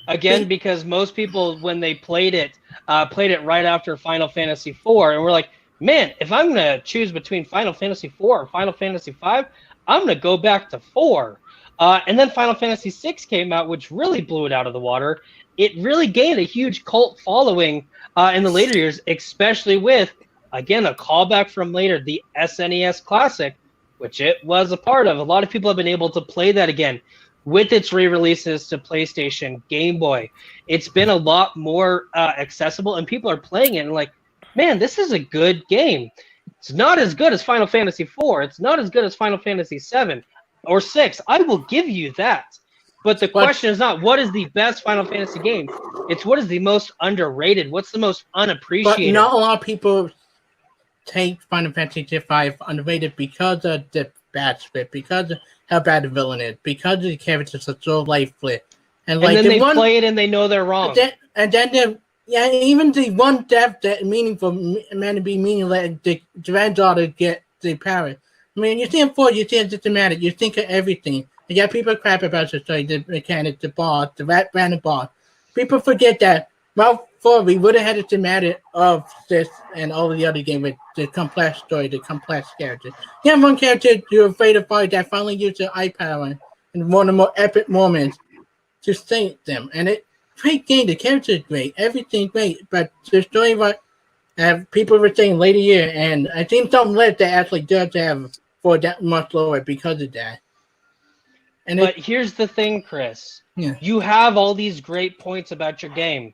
Speaker 2: Again, because most people, when they played it right after Final Fantasy IV, and we're like, man, if I'm going to choose between Final Fantasy IV or Final Fantasy V, I'm going to go back to 4. And then Final Fantasy VI came out, which really blew it out of the water. It really gained a huge cult following in the later years, especially with, again, a callback from later, the SNES Classic, which it was a part of. A lot of people have been able to play that again with its re-releases to PlayStation, Game Boy. It's been a lot more accessible, and people are playing it and like, man, this is a good game. It's not as good as Final Fantasy IV. It's not as good as Final Fantasy VII or 6. I will give you that. But the question is not what is the best Final Fantasy game. It's what is the most underrated. What's the most unappreciated.
Speaker 3: But not a lot of people take Final Fantasy V underrated because of the bad split, because of how bad the villain is, because the characters are so lifeless. And
Speaker 2: then they play it and they know they're wrong.
Speaker 3: Even the one death that meaningful meant to be meaningless, the granddaughter get the power. I mean, you see in 4, you see it systematic, you think of everything. And yet people crap about the story, the mechanic, the boss, the random boss. People forget that, well, 4, we would have had a thematic of this and all the other games with the complex story, the complex characters. You have one character you're afraid of fight that finally used their eye power in one of the more epic moments to save them. And it great game, the character is great, everything great, but the story what people were saying later year, and I think some list that actually does have for that much lower because of that.
Speaker 2: But here's the thing, Chris.
Speaker 3: Yeah.
Speaker 2: You have all these great points about your game,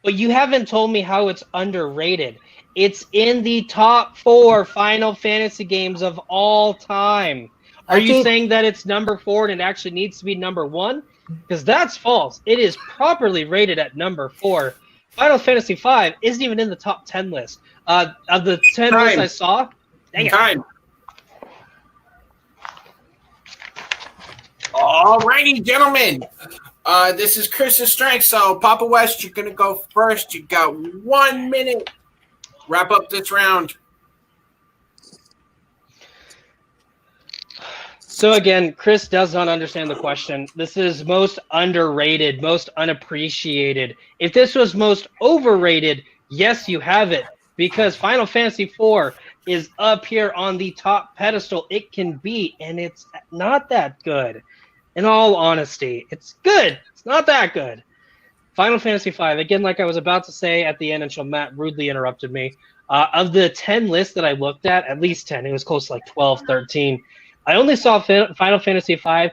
Speaker 2: but you haven't told me how it's underrated. It's in the top 4 Final Fantasy games of all time. Are you saying that it's number 4 and it actually needs to be number 1? Because that's false. It is properly rated at number 4. Final Fantasy V isn't even in the top 10 list. Of the 10 lists I saw, dang it.
Speaker 1: Time. Alrighty, gentlemen. This is Chris's strength. So, Papa West, you're going to go first. You got 1 minute. Wrap up this round.
Speaker 2: So again, Chris does not understand the question. This is most underrated, most unappreciated. If this was most overrated, yes, you have it. Because Final Fantasy IV is up here on the top pedestal it can be, and it's not that good. In all honesty, it's good. It's not that good. Final Fantasy V, again, like I was about to say at the end until Matt rudely interrupted me, of the 10 lists that I looked at least 10, it was close to like 12, 13, I only saw Final Fantasy V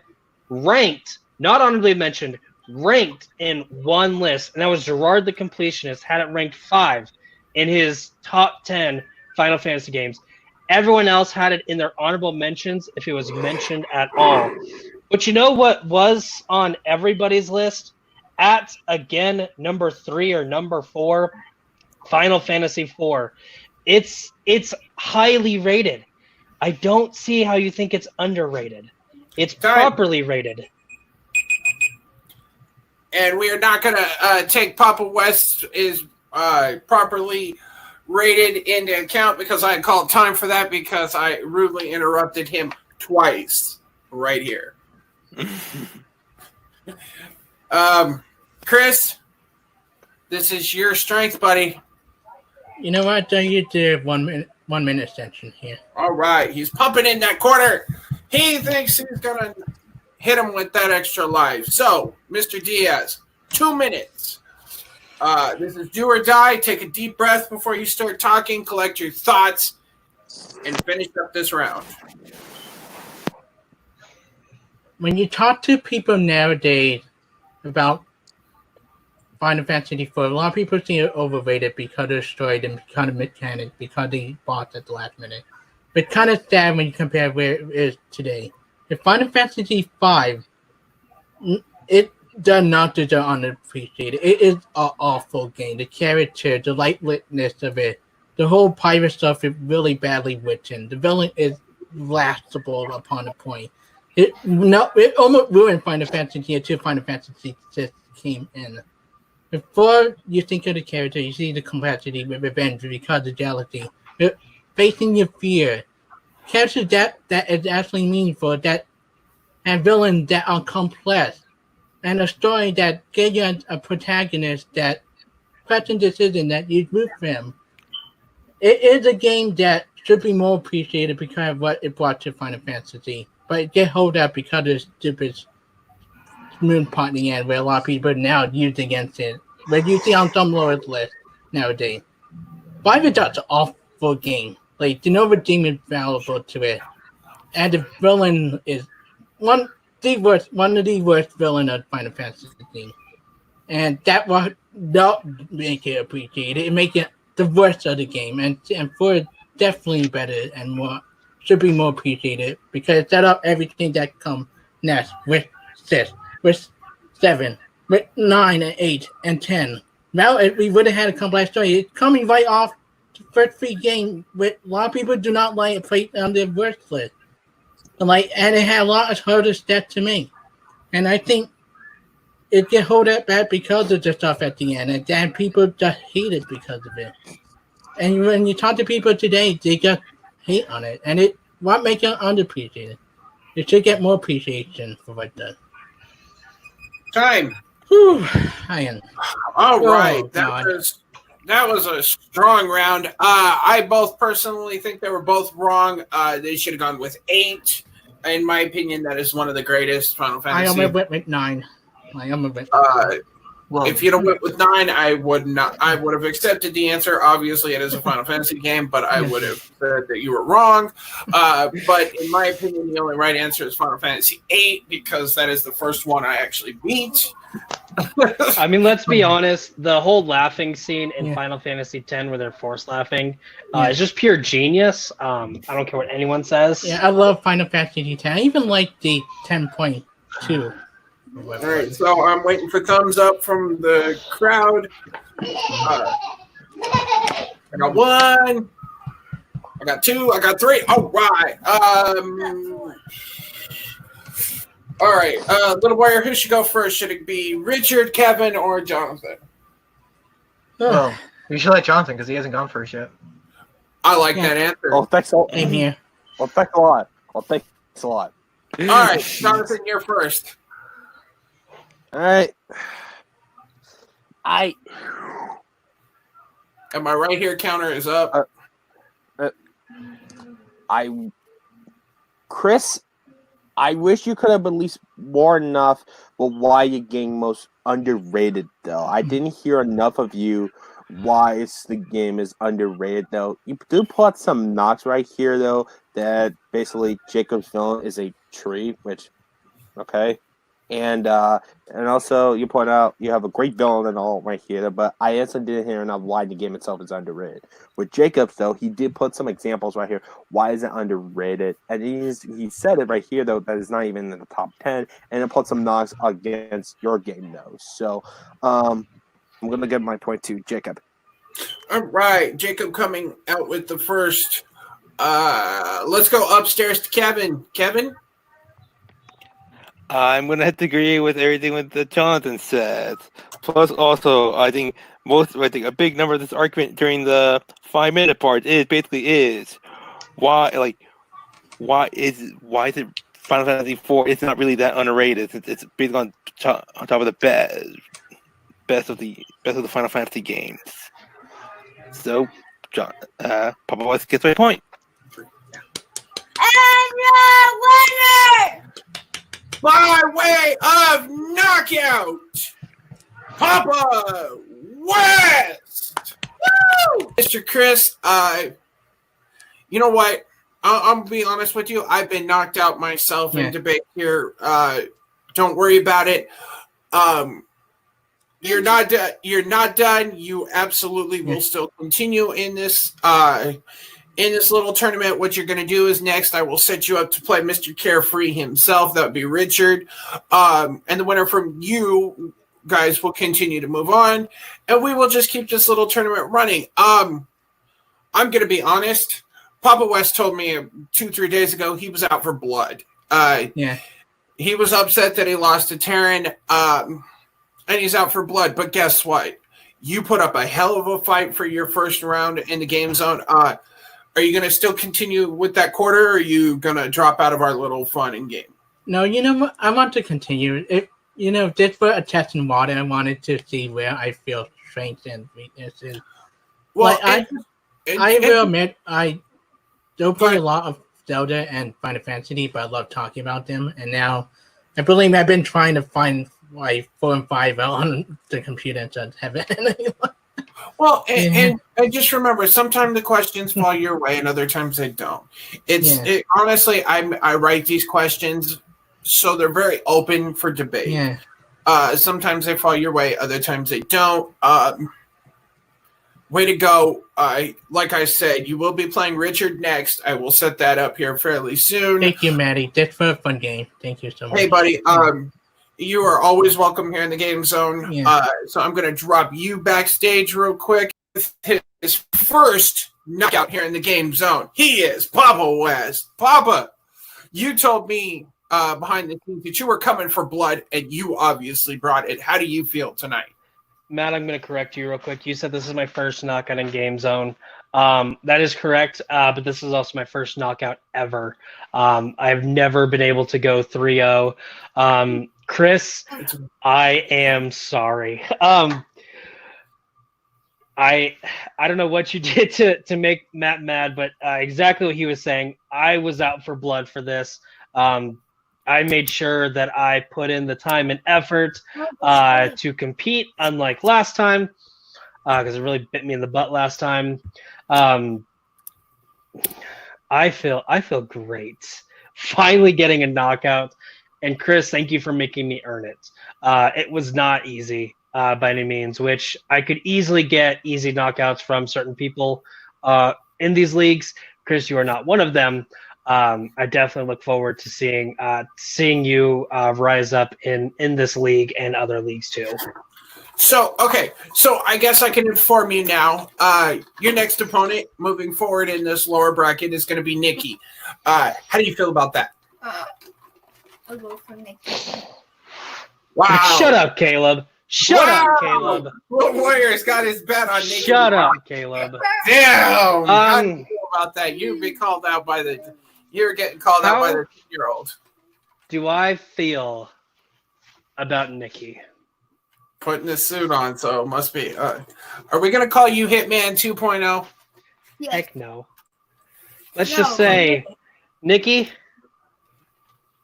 Speaker 2: ranked, not honorably mentioned, ranked in one list, and that was Gerard the Completionist, had it ranked 5 in his top 10 Final Fantasy games. Everyone else had it in their honorable mentions if it was mentioned at all. But you know what was on everybody's list? At, again, number 3 or number 4, Final Fantasy IV. It's highly rated. I don't see how you think it's underrated. It's properly rated.
Speaker 1: And we are not going to take Papa West is properly rated into account because I called time for that because I rudely interrupted him twice right here. Chris, this is your strength, buddy.
Speaker 3: You know what? You did 1 minute extension here.
Speaker 1: All right. He's pumping in that corner. He thinks he's going to hit him with that extra life. So, Mr. Diaz, 2 minutes. This is do or die. Take a deep breath before you start talking. Collect your thoughts and finish up this round.
Speaker 3: When you talk to people nowadays about Final Fantasy IV, a lot of people see it overrated because of the story and because of mechanics, because they bought at the last minute. But kind of sad when you compare where it is today. The Final Fantasy V, it does not deserve unappreciated. It is an awful game. The character, the lightweightiness of it, the whole pirate stuff is really badly written. The villain is laughable upon a point. It almost ruined Final Fantasy until Final Fantasy VI came in. Before you think of the character, you see the complexity with revenge because of jealousy. Facing your fear. Characters that is actually meaningful, that and villains that are complex. And a story that gives you a protagonist that questions decisions that you root for him. It is a game that should be more appreciated because of what it brought to Final Fantasy. But it gets held up because of the stupid smooth part in the end where a lot of people now use against it. But you see on some lower lists nowadays. Five is just an awful game. Like, the no redeeming valuable to it. And the villain is one of the worst villain of Final Fantasy. And that will not make it appreciated. It makes it the worst of the game. And for it, definitely better and more should be more appreciated because it set up everything that comes next with 6, with 7, with 9 and 8 and 10. Now if we would have had a complex story. It's coming right off the first 3 games with a lot of people do not like it play on their worst list. And it had a lot of harder steps to make. And I think it get hold up bad because of the stuff at the end. And then people just hate it because of it. And when you talk to people today, they just hate on it. And it what makes it underappreciated. It should get more appreciation for what it does.
Speaker 1: Time.
Speaker 3: Whew.
Speaker 1: All right. That was a strong round. I both personally think they were both wrong. They should have gone with 8. In my opinion, that is one of the greatest Final Fantasy.
Speaker 3: I went with 9.
Speaker 1: Well, if you'd have went with 9, I would not. I would have accepted the answer. Obviously, it is a Final Fantasy game, but I would have said that you were wrong. But in my opinion, the only right answer is Final Fantasy 8 because that is the first one I actually beat.
Speaker 2: I mean, let's be honest. The whole laughing scene in Final Fantasy X, where they're forced laughing, is just pure genius. I don't care what anyone says.
Speaker 3: Yeah, I love Final Fantasy X. I even like the 10.2.
Speaker 1: All right, so I'm waiting for thumbs up from the crowd. I got 1. I got 2. I got 3. All right. All right. Little Warrior, who should go first? Should it be Richard, Kevin, or Jonathan?
Speaker 4: Well, you should let Jonathan because he hasn't gone first yet.
Speaker 1: I like that answer.
Speaker 6: Oh, thanks a lot.
Speaker 3: Same here.
Speaker 6: Well, thanks a lot. Well, thanks a lot.
Speaker 1: All right, Jonathan, you're first.
Speaker 6: All right.
Speaker 1: And my right here counter is up.
Speaker 6: Chris, I wish you could have at least more enough, but why you game most underrated though. I didn't hear enough of you why the game is underrated though. You do pull out some knocks right here though that basically Jacob's villain is a tree, which okay. And also you point out you have a great villain and all right here, but I also didn't hear enough why the game itself is underrated. With Jacobs though, he did put some examples right here. Why is it underrated? And he said it right here though that it's not even in the top 10, and it put some knocks against your game though. So I'm gonna give my point to Jacob.
Speaker 1: All right, Jacob coming out with the first. Let's go upstairs to Kevin. Kevin?
Speaker 5: I'm gonna have to agree with everything that Jonathan said. Plus, also, I think a big number of this argument during the 5-minute part is why is it Final Fantasy IV? It's not really that underrated. It's based on top of the best of the Final Fantasy games. So, Papa West gets my point.
Speaker 1: By way of knockout, Papa West. Woo! Mr. Chris, you know what? I'm gonna be honest with you. I've been knocked out myself in debate here. Don't worry about it. You're not done. You absolutely will still continue in this little tournament. What you're going to do is next I will set you up to play Mr. Carefree himself. That would be Richard. And the winner from you guys will continue to move on. And we will just keep this little tournament running. I'm going to be honest. Papa West told me 2-3 days ago he was out for blood. He was upset that he lost to Taryn. And he's out for blood. But guess what? You put up a hell of a fight for your first round in the game zone. Are you going to still continue with that quarter, or are you going to drop out of our little fun and game?
Speaker 3: No, I want to continue. Just for a test and water, I wanted to see where I feel strengths and weaknesses.
Speaker 1: Well,
Speaker 3: I will admit, I don't play a lot of Zelda and Final Fantasy, but I love talking about them. And now, I believe I've been trying to find 4 and 5 on the computer instead of have it.
Speaker 1: Well, and just remember, sometimes the questions fall your way, and other times they don't. Honestly, I write these questions so they're very open for debate. Yeah. Sometimes they fall your way, other times they don't. Way to go! Like I said, you will be playing Richard next. I will set that up here fairly soon.
Speaker 3: Thank you, Maddie. Just for a fun game. Thank you so much.
Speaker 1: Hey, buddy. You are always welcome here in the game zone. Yeah. So I'm going to drop you backstage real quick with his first knockout here in the game zone. He is Papa West. Papa, you told me behind the scenes that you were coming for blood, and you obviously brought it. How do you feel tonight?
Speaker 2: Matt, I'm going to correct you real quick. You said this is my first knockout in game zone. That is correct, but this is also my first knockout ever. I've never been able to go 3-0. Chris, I am sorry. I don't know what you did to make Matt mad, but exactly what he was saying. I was out for blood for this. I made sure that I put in the time and effort to compete, unlike last time, because it really bit me in the butt last time. I feel great. Finally getting a knockout. And Chris, thank you for making me earn it. It was not easy by any means, which I could easily get easy knockouts from certain people in these leagues. Chris, you are not one of them. I definitely look forward to seeing you rise up in this league and other leagues too.
Speaker 1: So, okay. So I guess I can inform you now. Your next opponent moving forward in this lower bracket is going to be Nikki. How do you feel about that?
Speaker 7: I'll go for Nikki.
Speaker 1: Wow.
Speaker 2: Shut up, Caleb. Shut up, Caleb.
Speaker 1: World Warrior's got his bet on Nikki.
Speaker 2: Shut up, Caleb.
Speaker 1: Damn. How do you feel about that? You've been called out by the. You're getting called out by the 2-year-old.
Speaker 2: Do I feel about Nikki?
Speaker 1: Putting a suit on, so it must be. Are we going to call you Hitman 2.0?
Speaker 7: Yes.
Speaker 2: Heck no. Let's just say, Nikki,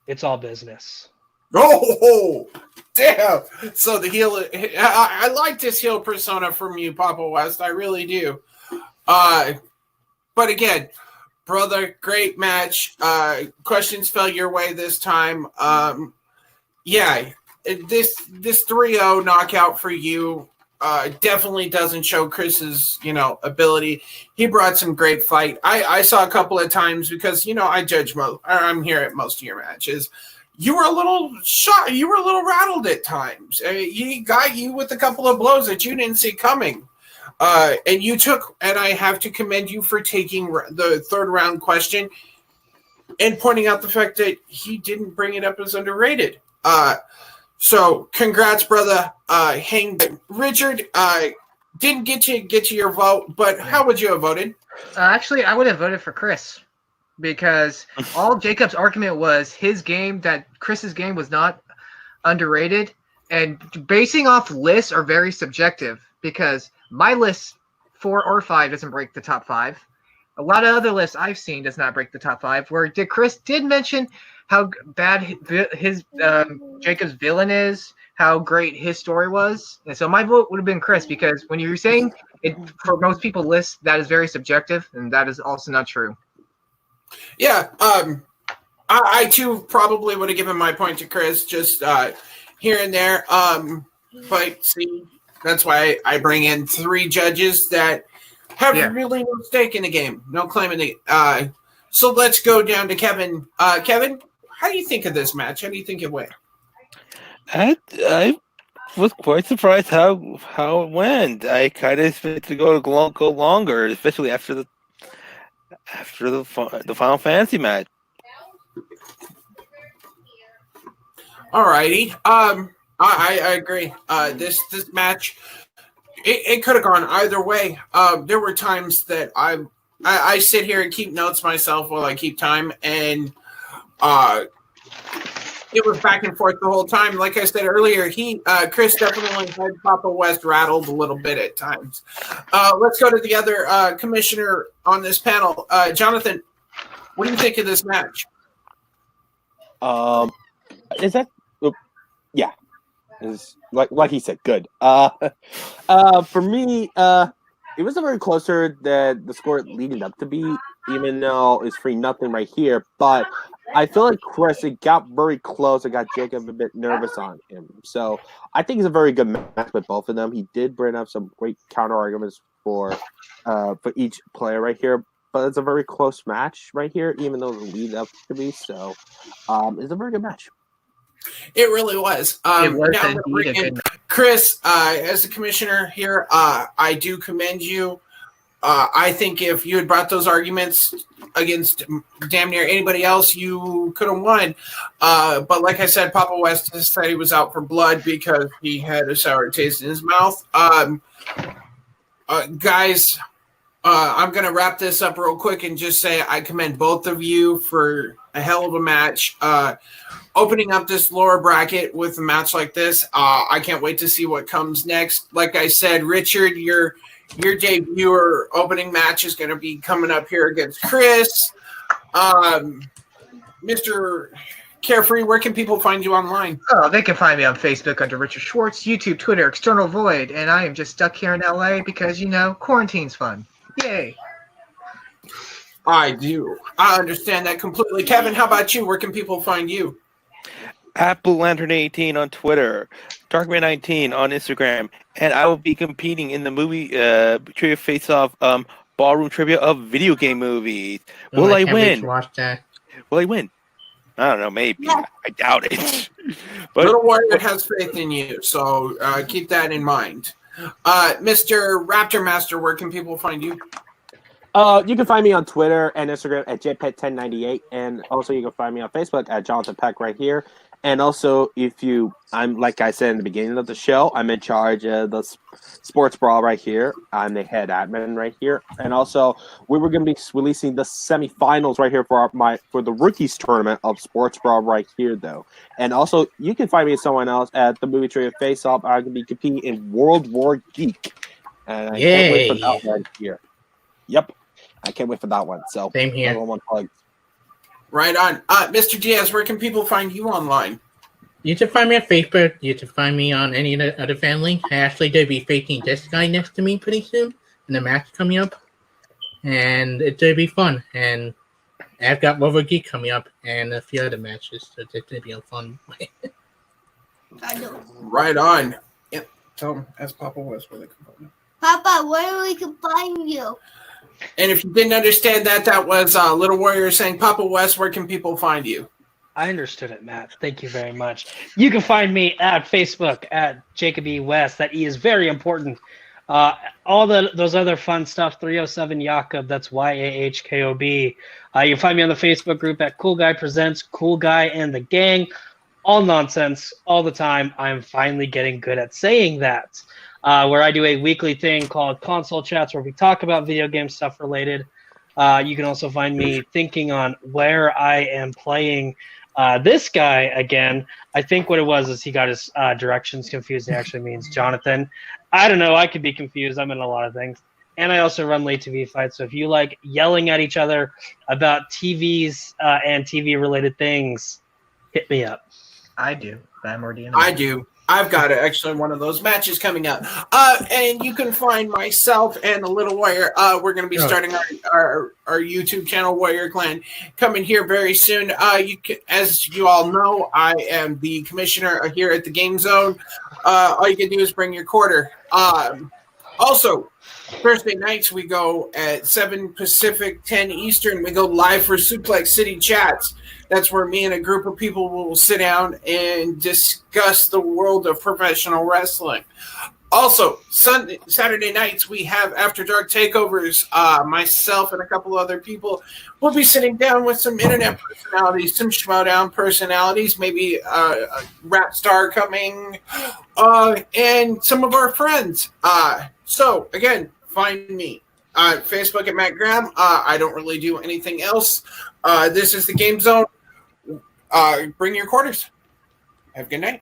Speaker 2: it's all business.
Speaker 1: Oh, damn. So the heel. I like this heel persona from you, Papa West. I really do. But again, brother, great match. Questions fell your way this time. Yeah. This 3-0 knockout for you definitely doesn't show Chris's ability. He brought some great fight. I saw a couple of times because I judge I'm here at most of your matches. You were a little shot. You were a little rattled at times. He got you with a couple of blows that you didn't see coming. And you took, and I have to commend you for taking the third round question and pointing out the fact that he didn't bring it up as underrated. So congrats, brother. Richard, didn't get to your vote, but how would you have voted?
Speaker 4: Actually, I would have voted for Chris because all Jacob's argument was his game, that Chris's game was not underrated, and basing off lists are very subjective because my list 4 or 5 doesn't break the top 5. A lot of other lists I've seen does not break the top 5. Where Chris did mention how bad his Jacob's villain is, how great his story was. And so my vote would have been Chris because when you're saying it, for most people lists, that is very subjective, and that is also not true.
Speaker 1: Yeah, I too probably would have given my point to Chris just here and there. But see, that's why I bring in 3 judges that have really no stake in the game, no claim in the. So let's go down to Kevin. Kevin, how do you think of this match? How do you think it went?
Speaker 5: I was quite surprised how it went. I kind of expected to go longer, especially after the Final Fantasy match.
Speaker 1: All righty. I agree. This match, it could have gone either way. There were times that I sit here and keep notes myself while I keep time, and it was back and forth the whole time. Like I said earlier, Chris definitely had Papa West rattled a little bit at times. Let's go to the other commissioner on this panel. Jonathan, what do you think of this match?
Speaker 6: Is that? Yeah, is like he said, good. For me, it was a very closer than the score leading up to be, even though it's 3-0 right here. But I feel like Chris, it got very close. It got Jacob a bit nervous on him. So I think it's a very good match with both of them. He did bring up some great counter arguments for each player right here. But it's a very close match right here, even though the lead up to be. So it's a very good match.
Speaker 1: It really was.
Speaker 4: It was indeed a good match.
Speaker 1: Chris, as the commissioner here, I do commend you. I think if you had brought those arguments against damn near anybody else, you could have won. But like I said, Papa West said he was out for blood because he had a sour taste in his mouth. Guys, I'm going to wrap this up real quick and just say I commend both of you for a hell of a match. Opening up this lower bracket with a match like this, I can't wait to see what comes next. Like I said, Richard, your debut or opening match is going to be coming up here against Chris. Mr. Carefree, where can people find you online?
Speaker 4: Oh, they can find me on Facebook under Richard Schwartz, YouTube, Twitter, External Void, and I am just stuck here in LA because, quarantine's fun. Yay.
Speaker 1: I do. I understand that completely. Kevin, how about you? Where can people find you?
Speaker 5: Apple Lantern 18 on Twitter, Darkman 19 on Instagram, and I will be competing in the movie trivia face-off ballroom trivia of video game movies. Will I win?
Speaker 3: Watch that.
Speaker 5: will he win? I don't know. Maybe.
Speaker 7: Yeah.
Speaker 5: I doubt it. But
Speaker 1: Little Warrior has faith in you, so keep that in mind. Mr. Raptor Master, where can people find you?
Speaker 6: You can find me on Twitter and Instagram at jpet1098, and also you can find me on Facebook at Jonathan Peck right here. And also, I'm like I said in the beginning of the show, I'm in charge of the Sports Brawl right here. I'm the head admin right here, and also we were going to be releasing the semifinals right here for the rookies tournament of Sports Brawl right here, though. And also, you can find me someone else at the Movie Trivia Face Off. I'm going to be competing in World War Geek, and I can't wait for that right here. Yep. I can't wait for that one. So,
Speaker 3: Same here.
Speaker 6: everyone plug.
Speaker 1: Right on. Mr. Diaz, where can people find you online?
Speaker 3: You can find me on Facebook. You can find me on any of the other family. I actually going to be facing this guy next to me pretty soon in the match coming up. And it's going to be fun. And I've got World War Geek coming up and a few other matches. So it's going to be a fun way.
Speaker 7: I know.
Speaker 1: Right on. Yep. Tell them, ask Papa West where they can find you.
Speaker 7: Papa, where we can find you?
Speaker 1: And if you didn't understand that, that was Little Warrior saying, Papa West, where can people find you?
Speaker 2: I understood it, Matt. Thank you very much. You can find me at Facebook at Jacob E. West. That E is very important. All those other fun stuff, 307 Jakob, that's YAHKOB. You can find me on the Facebook group at Cool Guy Presents, Cool Guy and the Gang. All nonsense, all the time. I'm finally getting good at saying that. Where I do a weekly thing called Console Chats where we talk about video game stuff related. You can also find me thinking on where I am playing this guy again. I think what it was is he got his directions confused. It actually means Jonathan. I don't know. I could be confused. I'm in a lot of things. And I also run late TV fights. So if you like yelling at each other about TVs and TV-related things, hit me up.
Speaker 4: I do. I'm already in.
Speaker 1: I do. I've got actually one of those matches coming up. And you can find myself and the Little Warrior. We're going to be starting our YouTube channel, Warrior Clan, coming here very soon. As you all know, I am the commissioner here at the GameZone. All you can do is bring your quarter. Also, Thursday nights we go at 7 Pacific, 10 Eastern. We go live for Suplex City Chats. That's where me and a group of people will sit down and discuss the world of professional wrestling. Also, Saturday nights, we have After Dark Takeovers. Myself and a couple other people will be sitting down with some internet personalities, some Schmodown personalities, maybe a rap star coming, and some of our friends. So, again, find me. Facebook at Matt Graham. I don't really do anything else. This is the Game Zone. Bring your quarters. Have a good night.